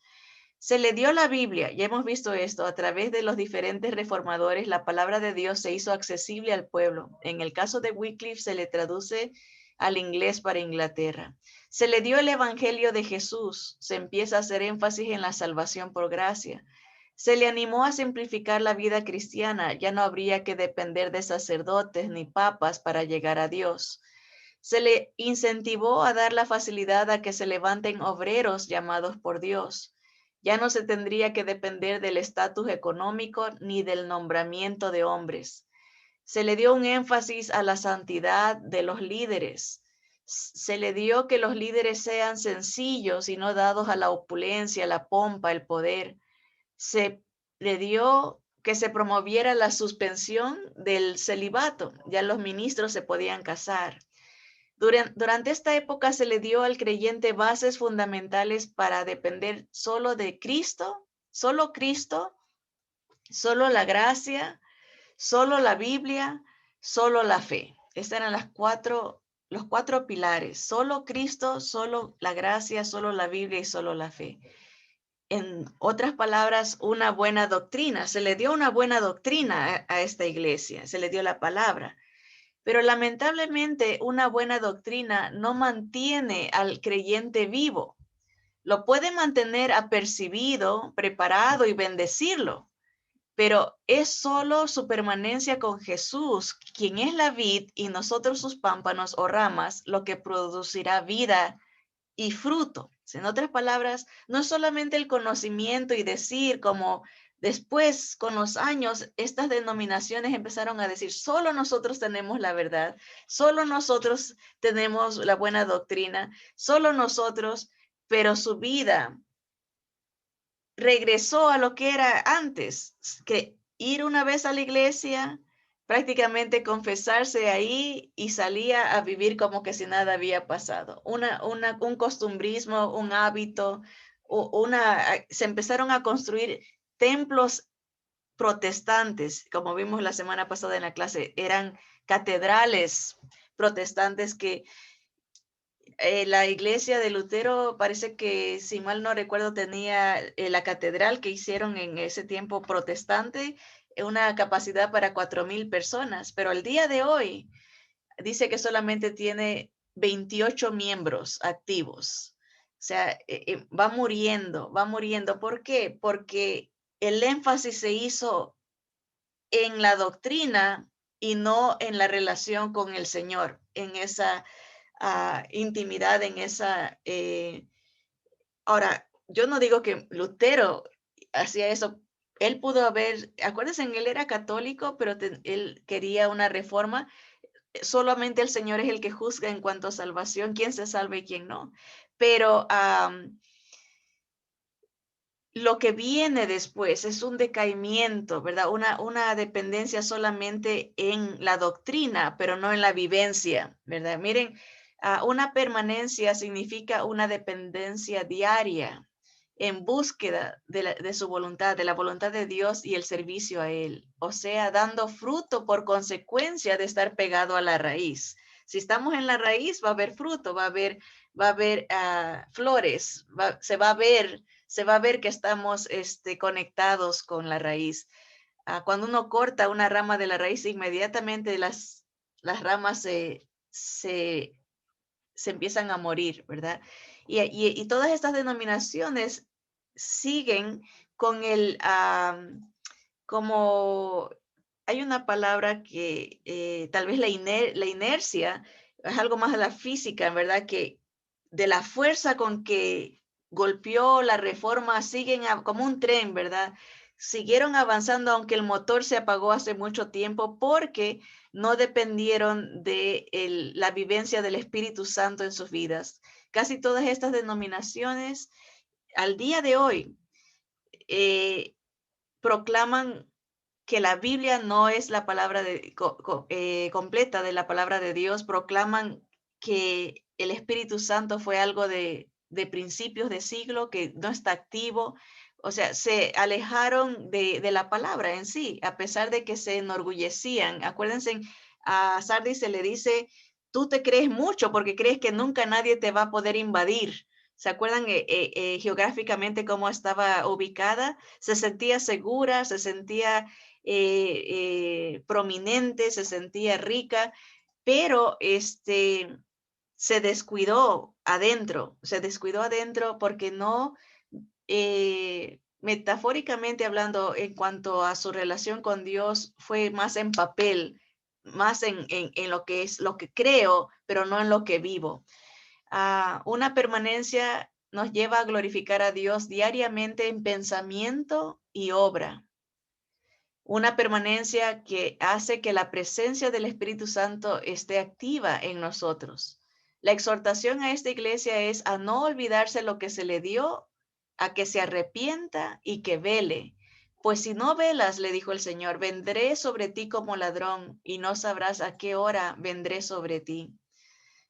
Se le dio la Biblia, ya hemos visto esto, a través de los diferentes reformadores, la palabra de Dios se hizo accesible al pueblo. En el caso de Wycliffe se le traduce al inglés para Inglaterra. Se le dio el Evangelio de Jesús, se empieza a hacer énfasis en la salvación por gracia. Se le animó a simplificar la vida cristiana, ya no habría que depender de sacerdotes ni papas para llegar a Dios. Se le incentivó a dar la facilidad a que se levanten obreros llamados por Dios. Ya no se tendría que depender del estatus económico ni del nombramiento de hombres. Se le dio un énfasis a la santidad de los líderes. Se le dio que los líderes sean sencillos y no dados a la opulencia, la pompa, el poder. Se le dio que se promoviera la suspensión del celibato. Ya los ministros se podían casar. Durante esta época se le dio al creyente bases fundamentales para depender solo de Cristo, solo la gracia, solo la Biblia, solo la fe. Estas eran los cuatro pilares. Solo Cristo, solo la gracia, solo la Biblia y solo la fe. En otras palabras, una buena doctrina. Se le dio una buena doctrina a esta iglesia. Se le dio la palabra. Pero lamentablemente una buena doctrina no mantiene al creyente vivo. Lo puede mantener apercibido, preparado y bendecirlo, pero es solo su permanencia con Jesús, quien es la vid y nosotros sus pámpanos o ramas, lo que producirá vida y fruto. En otras palabras, no es solamente el conocimiento y decir como después, con los años, estas denominaciones empezaron a decir, solo nosotros tenemos la verdad, solo nosotros tenemos la buena doctrina, solo nosotros, pero su vida regresó a lo que era antes, que ir una vez a la iglesia, prácticamente confesarse ahí y salía a vivir como que si nada había pasado. Un costumbrismo, un hábito, se empezaron a construir templos protestantes, como vimos la semana pasada en la clase, eran catedrales protestantes que la iglesia de Lutero parece que, si mal no recuerdo, tenía la catedral que hicieron en ese tiempo protestante, una capacidad para 4,000 personas, pero al día de hoy dice que solamente tiene 28 miembros activos. O sea, va muriendo, va muriendo. ¿Por qué? Porque el énfasis se hizo en la doctrina y no en la relación con el Señor, en esa intimidad, en esa... Ahora, yo no digo que Lutero hacía eso. Él pudo haber, acuérdense, él era católico, pero él quería una reforma. Solamente el Señor es el que juzga en cuanto a salvación, quién se salva y quién no. Pero lo que viene después es un decaimiento, ¿verdad? Una dependencia solamente en la doctrina, pero no en la vivencia, ¿verdad? Miren, una permanencia significa una dependencia diaria en búsqueda de su voluntad, de la voluntad de Dios y el servicio a Él. O sea, dando fruto por consecuencia de estar pegado a la raíz. Si estamos en la raíz, va a haber fruto, va a haber flores, se va a ver que estamos conectados con la raíz. Cuando uno corta una rama de la raíz, inmediatamente las ramas se empiezan a morir, ¿verdad? Y todas estas denominaciones siguen con como hay una palabra que tal vez la inercia es algo más de la física, ¿verdad? Que de la fuerza con que golpeó la reforma, siguen como un tren, ¿verdad? Siguieron avanzando aunque el motor se apagó hace mucho tiempo porque no dependieron de la vivencia del Espíritu Santo en sus vidas. Casi todas estas denominaciones al día de hoy proclaman que la Biblia no es la palabra completa de la palabra de Dios, proclaman que el Espíritu Santo fue algo de principios de siglo, que no está activo. O sea, se alejaron de la palabra en sí, a pesar de que se enorgullecían. Acuérdense, a Sardis se le dice, tú te crees mucho porque crees que nunca nadie te va a poder invadir. ¿Se acuerdan geográficamente cómo estaba ubicada? Se sentía segura, se sentía prominente, se sentía rica, pero se descuidó adentro porque no, metafóricamente hablando, en cuanto a su relación con Dios, fue más en papel, más en lo que es lo que creo, pero no en lo que vivo. Una permanencia nos lleva a glorificar a Dios diariamente en pensamiento y obra. Una permanencia que hace que la presencia del Espíritu Santo esté activa en nosotros. La exhortación a esta iglesia es a no olvidarse lo que se le dio, a que se arrepienta y que vele. Pues si no velas, le dijo el Señor, vendré sobre ti como ladrón y no sabrás a qué hora vendré sobre ti.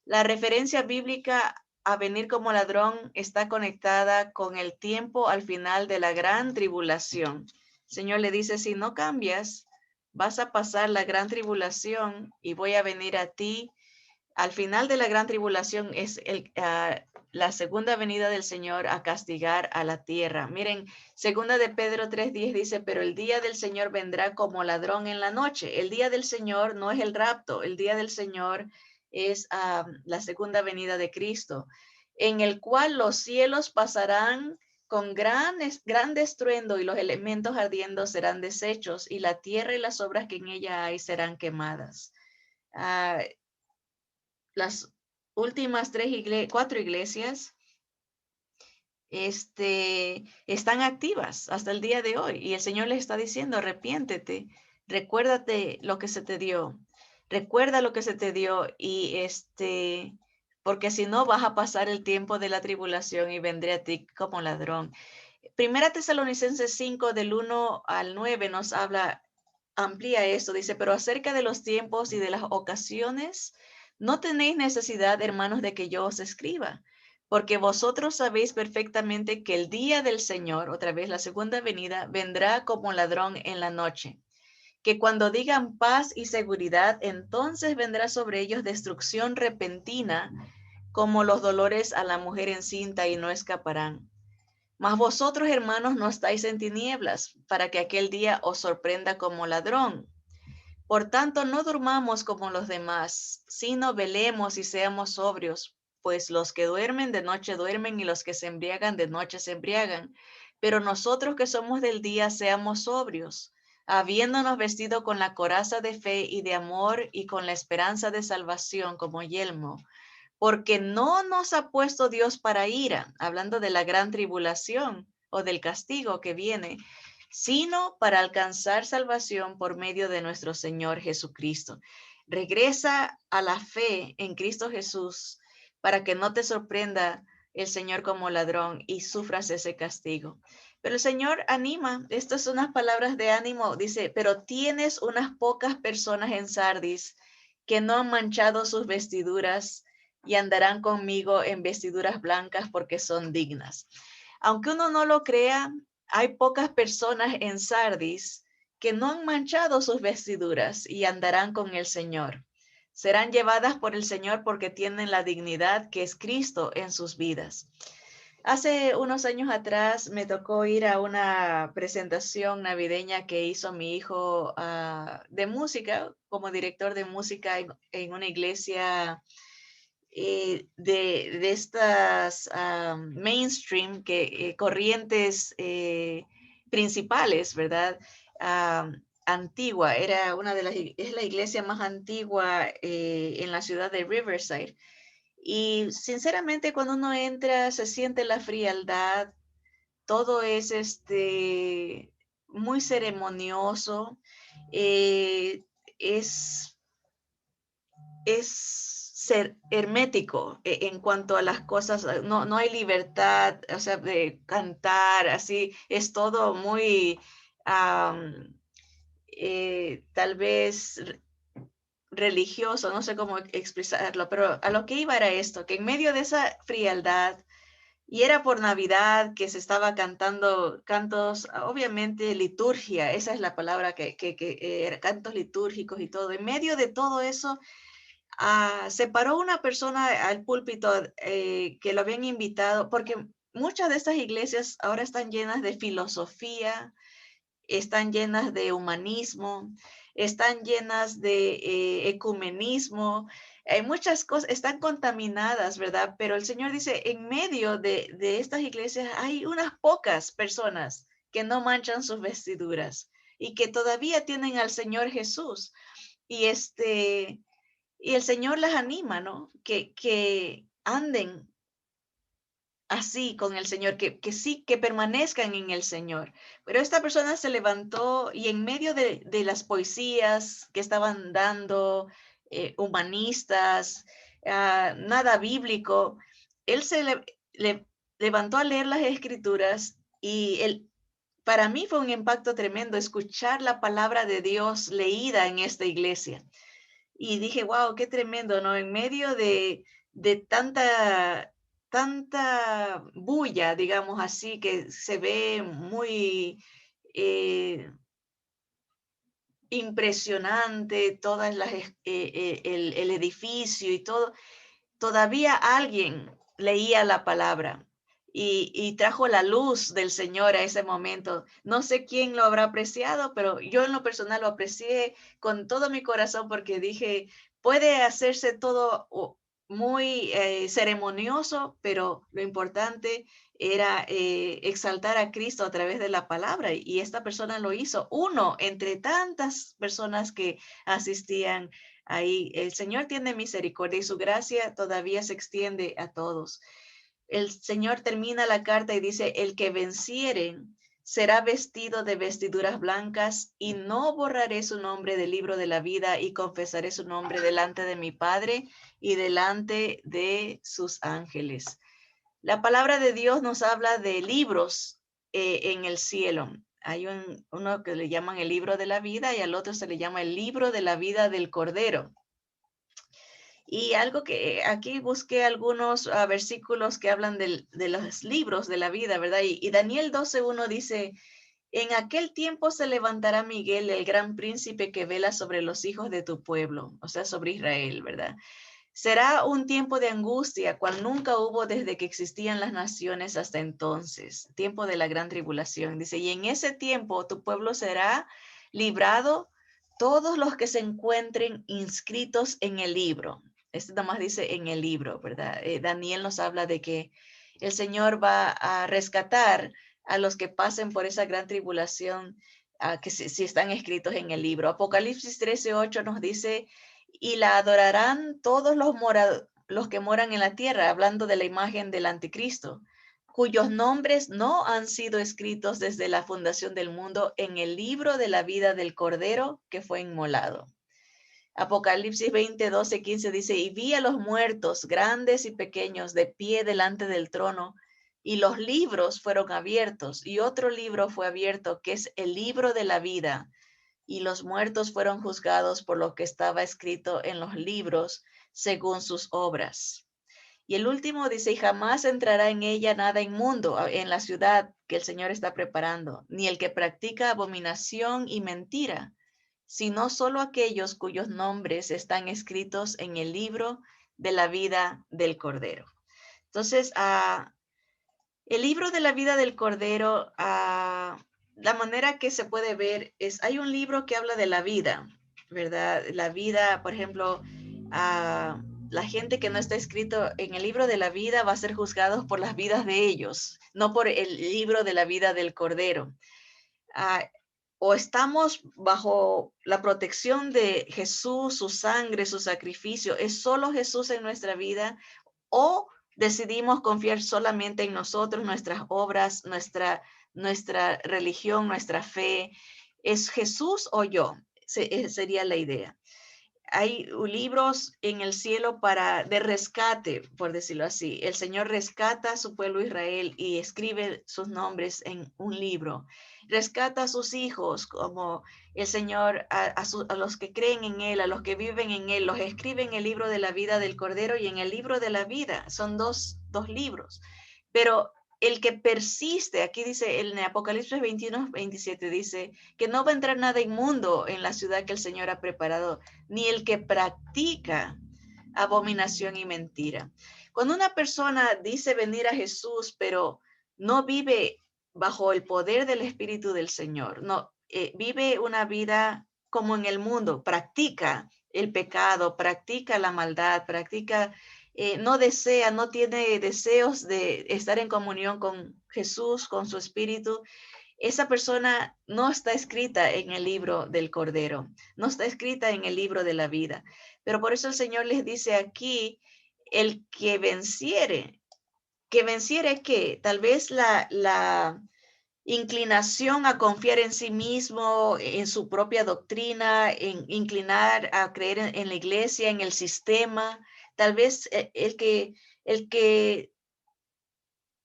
La referencia bíblica a venir como ladrón está conectada con el tiempo al final de la gran tribulación. El Señor le dice, si no cambias, vas a pasar la gran tribulación y voy a venir a ti. Al final de la gran tribulación es la segunda venida del Señor a castigar a la tierra. Miren, segunda de Pedro 3:10 dice, pero el día del Señor vendrá como ladrón en la noche. El día del Señor no es el rapto, el día del Señor es la segunda venida de Cristo, en el cual los cielos pasarán con gran estruendo y los elementos ardiendo serán deshechos y la tierra y las obras que en ella hay serán quemadas. Las últimas cuatro iglesias están activas hasta el día de hoy y el Señor les está diciendo, arrepiéntete, recuérdate lo que se te dio, recuerda lo que se te dio y porque si no vas a pasar el tiempo de la tribulación y vendré a ti como ladrón. Primera Tesalonicenses 5 del 1 al 9 nos amplía esto, dice, pero acerca de los tiempos y de las ocasiones, no tenéis necesidad, hermanos, de que yo os escriba, porque vosotros sabéis perfectamente que el día del Señor, otra vez la segunda venida, vendrá como ladrón en la noche, que cuando digan paz y seguridad, entonces vendrá sobre ellos destrucción repentina, como los dolores a la mujer encinta y no escaparán. Mas vosotros, hermanos, no estáis en tinieblas, para que aquel día os sorprenda como ladrón. Por tanto, no durmamos como los demás, sino velemos y seamos sobrios, pues los que duermen de noche duermen y los que se embriagan de noche se embriagan. Pero nosotros que somos del día, seamos sobrios, habiéndonos vestido con la coraza de fe y de amor y con la esperanza de salvación como yelmo, porque no nos ha puesto Dios para ira, hablando de la gran tribulación o del castigo que viene, sino para alcanzar salvación por medio de nuestro Señor Jesucristo. Regresa a la fe en Cristo Jesús para que no te sorprenda el Señor como ladrón y sufras ese castigo. Pero el Señor anima, estas son unas palabras de ánimo, dice, pero tienes unas pocas personas en Sardis que no han manchado sus vestiduras y andarán conmigo en vestiduras blancas porque son dignas. Aunque uno no lo crea, hay pocas personas en Sardis que no han manchado sus vestiduras y andarán con el Señor. Serán llevadas por el Señor porque tienen la dignidad que es Cristo en sus vidas. Hace unos años atrás me tocó ir a una presentación navideña que hizo mi hijo de música, como director de música en una iglesia de estas mainstream, corrientes principales, ¿verdad? Antigua, era es la iglesia más antigua en la ciudad de Riverside. Y sinceramente cuando uno entra se siente la frialdad, todo es muy ceremonioso, eh, es es ser hermético en cuanto a las cosas, no hay libertad, o sea, de cantar, así, es todo muy, tal vez religioso, no sé cómo expresarlo, pero a lo que iba era esto, que en medio de esa frialdad, y era por Navidad que se estaba cantando cantos, obviamente liturgia, esa es la palabra cantos litúrgicos y todo, en medio de todo eso, se paró una persona al púlpito que lo habían invitado, porque muchas de estas iglesias ahora están llenas de filosofía, están llenas de humanismo, están llenas de ecumenismo, hay muchas cosas, están contaminadas, ¿verdad? Pero el Señor dice, en medio de estas iglesias hay unas pocas personas que no manchan sus vestiduras y que todavía tienen al Señor Jesús. Y y el Señor las anima, ¿no? Que anden así con el Señor, que sí, que permanezcan en el Señor. Pero esta persona se levantó y en medio de las poesías que estaban dando, humanistas, nada bíblico, él le levantó a leer las escrituras y para mí fue un impacto tremendo escuchar la palabra de Dios leída en esta iglesia. Y dije, wow, qué tremendo, ¿no? En medio de tanta bulla, digamos así, que se ve muy impresionante, el edificio y todo, todavía alguien leía la palabra y trajo la luz del Señor a ese momento. No sé quién lo habrá apreciado, pero yo en lo personal lo aprecié con todo mi corazón porque dije, puede hacerse todo muy ceremonioso, pero lo importante era exaltar a Cristo a través de la palabra y esta persona lo hizo, uno entre tantas personas que asistían ahí. El Señor tiene misericordia y su gracia todavía se extiende a todos. El Señor termina la carta y dice, el que venciere será vestido de vestiduras blancas y no borraré su nombre del libro de la vida y confesaré su nombre delante de mi Padre y delante de sus ángeles. La palabra de Dios nos habla de libros en el cielo. Hay uno que le llaman el libro de la vida y al otro se le llama el libro de la vida del Cordero. Y algo que aquí busqué algunos versículos que hablan de los libros de la vida, ¿verdad? Y Daniel 12:1 dice, en aquel tiempo se levantará Miguel, el gran príncipe que vela sobre los hijos de tu pueblo, o sea, sobre Israel, ¿verdad? Será un tiempo de angustia, cual nunca hubo desde que existían las naciones hasta entonces, tiempo de la gran tribulación. Dice, y en ese tiempo tu pueblo será librado, todos los que se encuentren inscritos en el libro. Esto nada más dice en el libro, ¿verdad? Daniel nos habla de que el Señor va a rescatar a los que pasen por esa gran tribulación, que si están escritos en el libro. Apocalipsis 13:8 nos dice, y la adorarán todos los que moran en la tierra, hablando de la imagen del anticristo, cuyos nombres no han sido escritos desde la fundación del mundo en el libro de la vida del Cordero que fue inmolado. Apocalipsis 20:12-15 dice, y vi a los muertos, grandes y pequeños, de pie delante del trono, y los libros fueron abiertos, y otro libro fue abierto, que es el libro de la vida, y los muertos fueron juzgados por lo que estaba escrito en los libros según sus obras. Y el último dice, y jamás entrará en ella nada inmundo, en la ciudad que el Señor está preparando, ni el que practica abominación y mentira, sino solo aquellos cuyos nombres están escritos en el libro de la vida del Cordero. Entonces, el libro de la vida del Cordero, la manera que se puede ver es, hay un libro que habla de la vida, ¿verdad? La vida, por ejemplo, la gente que no está escrito en el libro de la vida va a ser juzgados por las vidas de ellos, no por el libro de la vida del Cordero. O estamos bajo la protección de Jesús, su sangre, su sacrificio, es solo Jesús en nuestra vida, o decidimos confiar solamente en nosotros, nuestras obras, nuestra religión, nuestra fe. ¿Es Jesús o yo? Sería la idea. Hay libros en el cielo de rescate, por decirlo así. El Señor rescata a su pueblo Israel y escribe sus nombres en un libro. Rescata a sus hijos, como el Señor, a los que creen en Él, a los que viven en Él, los escribe en el libro de la vida del Cordero y en el libro de la vida. Son dos libros. Pero el que persiste, aquí dice en Apocalipsis 21:27, dice que no va a entrar nada inmundo en la ciudad que el Señor ha preparado, ni el que practica abominación y mentira. Cuando una persona dice venir a Jesús, pero no vive bajo el poder del Espíritu del Señor, no, vive una vida como en el mundo, practica el pecado, practica la maldad, practica, no desea, no tiene deseos de estar en comunión con Jesús, con su espíritu, esa persona no está escrita en el libro del Cordero, no está escrita en el libro de la vida. Pero por eso el Señor les dice aquí, el que venciere que tal vez la inclinación a confiar en sí mismo, en su propia doctrina, en inclinar a creer en la iglesia, en el sistema, tal vez el que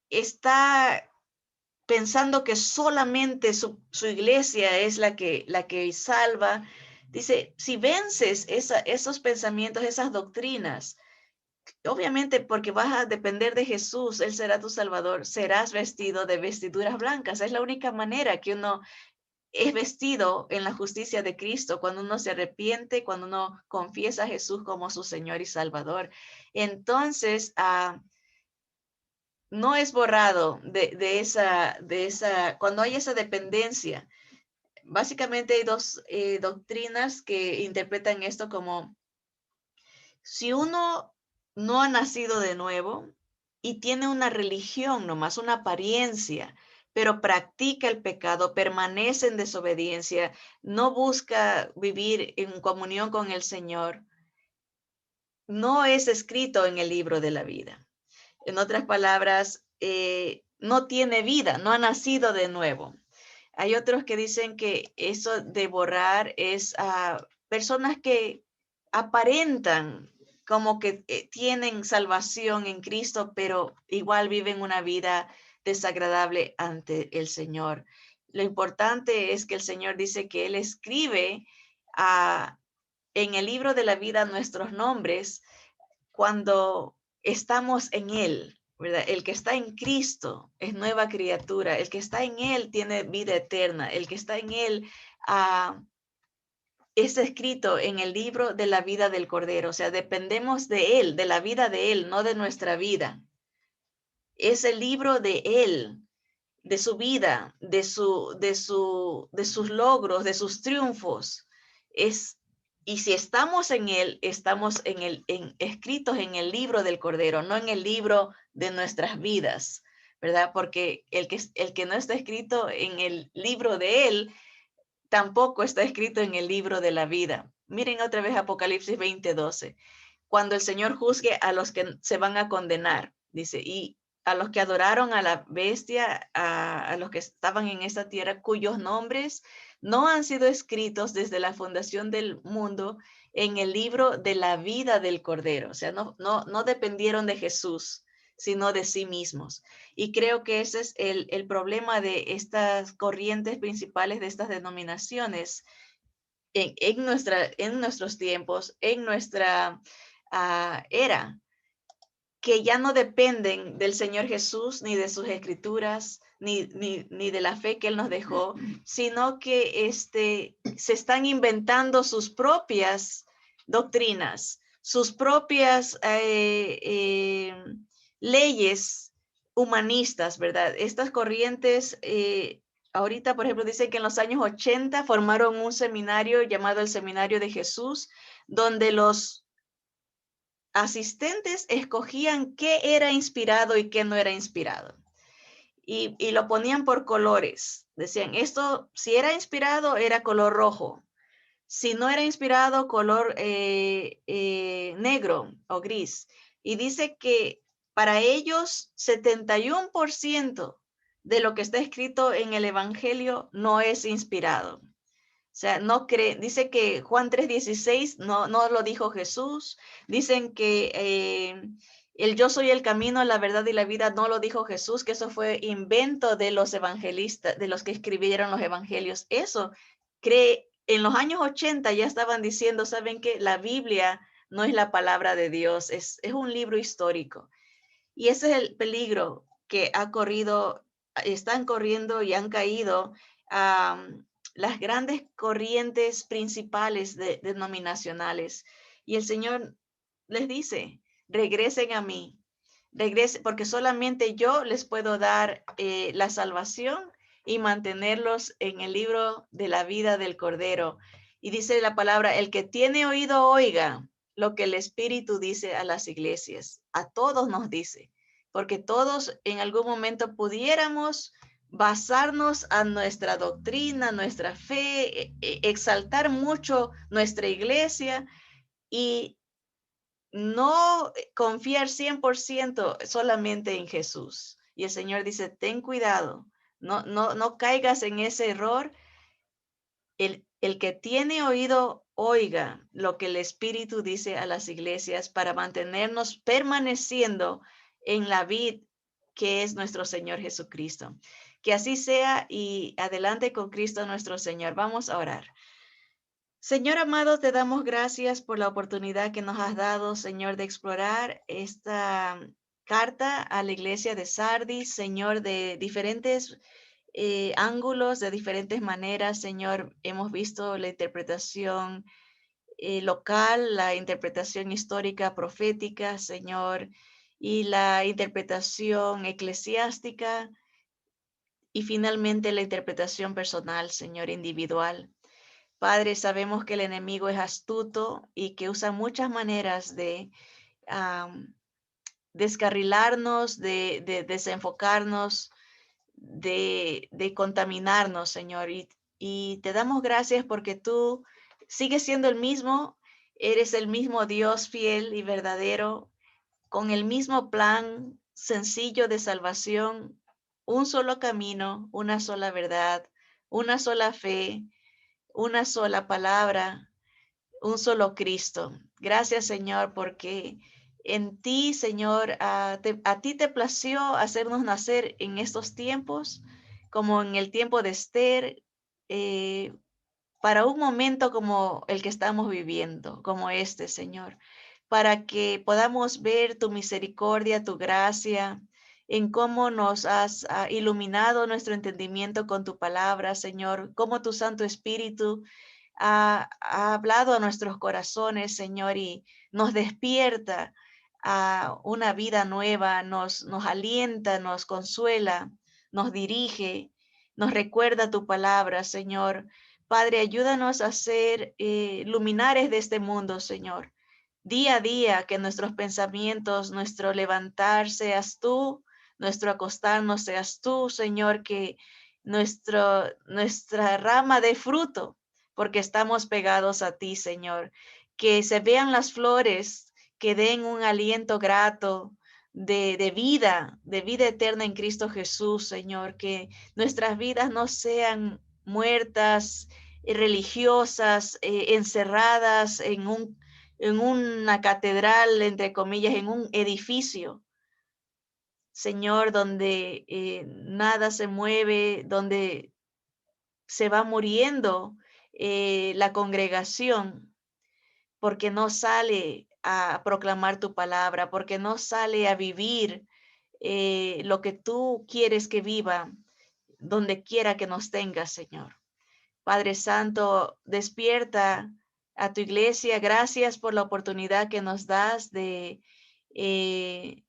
está pensando que solamente su iglesia es la que salva, dice, si vences esos pensamientos, esas doctrinas, obviamente porque vas a depender de Jesús, Él será tu Salvador, serás vestido de vestiduras blancas. Es la única manera que uno es vestido en la justicia de Cristo, cuando uno se arrepiente, cuando uno confiesa a Jesús como su Señor y Salvador. Entonces, no es borrado cuando hay esa dependencia. Básicamente hay dos doctrinas que interpretan esto como si uno no ha nacido de nuevo y tiene una religión nomás, una apariencia, pero practica el pecado, permanece en desobediencia, no busca vivir en comunión con el Señor, no es escrito en el libro de la vida. En otras palabras, no tiene vida, no ha nacido de nuevo. Hay otros que dicen que eso de borrar es a personas que aparentan como que tienen salvación en Cristo, pero igual viven una vida desagradable ante el Señor. Lo importante es que el Señor dice que Él escribe en el libro de la vida nuestros nombres cuando estamos en Él, ¿verdad? El que está en Cristo es nueva criatura, el que está en Él tiene vida eterna, el que está en Él es escrito en el libro de la vida del Cordero, o sea, dependemos de Él, de la vida de Él, no de nuestra vida. Es el libro de Él, de su vida, de sus logros, de sus triunfos. Y si estamos en él, estamos escritos en el libro del Cordero, no en el libro de nuestras vidas, ¿verdad? Porque el que no está escrito en el libro de él, tampoco está escrito en el libro de la vida. Miren otra vez Apocalipsis 20:12. Cuando el Señor juzgue a los que se van a condenar, dice, y a los que adoraron a la bestia, a los que estaban en esta tierra, cuyos nombres no han sido escritos desde la fundación del mundo en el libro de la vida del Cordero. O sea, no dependieron de Jesús, sino de sí mismos. Y creo que ese es el problema de estas corrientes principales, de estas denominaciones en nuestros tiempos, en nuestra era, que ya no dependen del Señor Jesús, ni de sus escrituras, ni de la fe que Él nos dejó, sino que se están inventando sus propias doctrinas, sus propias leyes humanistas, ¿verdad? Estas corrientes, ahorita, por ejemplo, dicen que en los años 80 formaron un seminario llamado el Seminario de Jesús, donde los asistentes escogían qué era inspirado y qué no era inspirado. Y lo ponían por colores. Decían, esto, si era inspirado, era color rojo. Si no era inspirado, color negro o gris. Y dice que para ellos 71% de lo que está escrito en el Evangelio no es inspirado. O sea, no cree, dice que Juan 3:16 no lo dijo Jesús. Dicen que el yo soy el camino, la verdad y la vida no lo dijo Jesús, que eso fue invento de los evangelistas, de los que escribieron los evangelios. Eso cree, en los años 80 ya estaban diciendo, ¿saben qué? La Biblia no es la palabra de Dios, es un libro histórico. Y ese es el peligro que están corriendo y han caído las grandes corrientes principales denominacionales. Y el Señor les dice, regresen a mí, regresen, porque solamente yo les puedo dar la salvación y mantenerlos en el libro de la vida del Cordero. Y dice la palabra, el que tiene oído, oiga lo que el Espíritu dice a las iglesias. A todos nos dice, porque todos en algún momento pudiéramos basarnos a nuestra doctrina, nuestra fe, exaltar mucho nuestra iglesia y no confiar 100% solamente en Jesús. Y el Señor dice, ten cuidado, no caigas en ese error. El que tiene oído, oiga lo que el Espíritu dice a las iglesias para mantenernos permaneciendo en la vid que es nuestro Señor Jesucristo. Que así sea y adelante con Cristo nuestro Señor. Vamos a orar. Señor amado, te damos gracias por la oportunidad que nos has dado, Señor, de explorar esta carta a la iglesia de Sardis, Señor, de diferentes ángulos, de diferentes maneras, Señor. Hemos visto la interpretación local, la interpretación histórica, profética, Señor, y la interpretación eclesiástica, y finalmente la interpretación personal, Señor, individual. Padre, sabemos que el enemigo es astuto y que usa muchas maneras de descarrilarnos, de desenfocarnos, de contaminarnos, Señor. Y te damos gracias porque tú sigues siendo el mismo, eres el mismo Dios fiel y verdadero, con el mismo plan sencillo de salvación, un solo camino, una sola verdad, una sola fe, una sola palabra, un solo Cristo. Gracias, Señor, porque en ti, Señor, a ti te plació hacernos nacer en estos tiempos, como en el tiempo de Esther, eh, para un momento como el que estamos viviendo, como este, Señor, para que podamos ver tu misericordia, tu gracia, en cómo nos has iluminado nuestro entendimiento con tu palabra, Señor, cómo tu Santo Espíritu ha hablado a nuestros corazones, Señor, y nos despierta a una vida nueva, nos alienta, nos consuela, nos dirige, nos recuerda tu palabra, Señor. Padre, ayúdanos a ser luminares de este mundo, Señor. Día a día, que nuestros pensamientos, nuestro levantar seas tú, nuestro acostarnos seas tú, Señor, que nuestra rama dé fruto, porque estamos pegados a ti, Señor. Que se vean las flores, que den un aliento grato de vida eterna en Cristo Jesús, Señor. Que nuestras vidas no sean muertas, religiosas, encerradas en una catedral, entre comillas, en un edificio, Señor, donde nada se mueve, donde se va muriendo la congregación, porque no sale a proclamar tu palabra, porque no sale a vivir lo que tú quieres que viva, donde quiera que nos tengas, Señor. Padre Santo, despierta a tu iglesia. Gracias por la oportunidad que nos das de eh,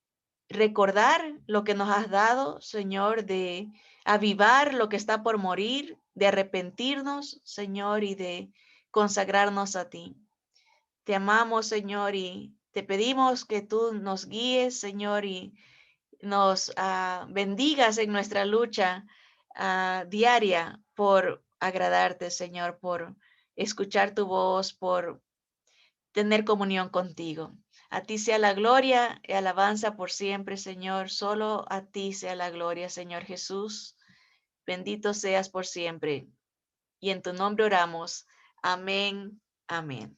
recordar lo que nos has dado, Señor, de avivar lo que está por morir, de arrepentirnos, Señor, y de consagrarnos a ti. Te amamos, Señor, y te pedimos que tú nos guíes, Señor, y nos bendigas en nuestra lucha diaria por agradarte, Señor, por escuchar tu voz, por tener comunión contigo. A ti sea la gloria y alabanza por siempre, Señor. Solo a ti sea la gloria, Señor Jesús. Bendito seas por siempre. Y en tu nombre oramos. Amén. Amén.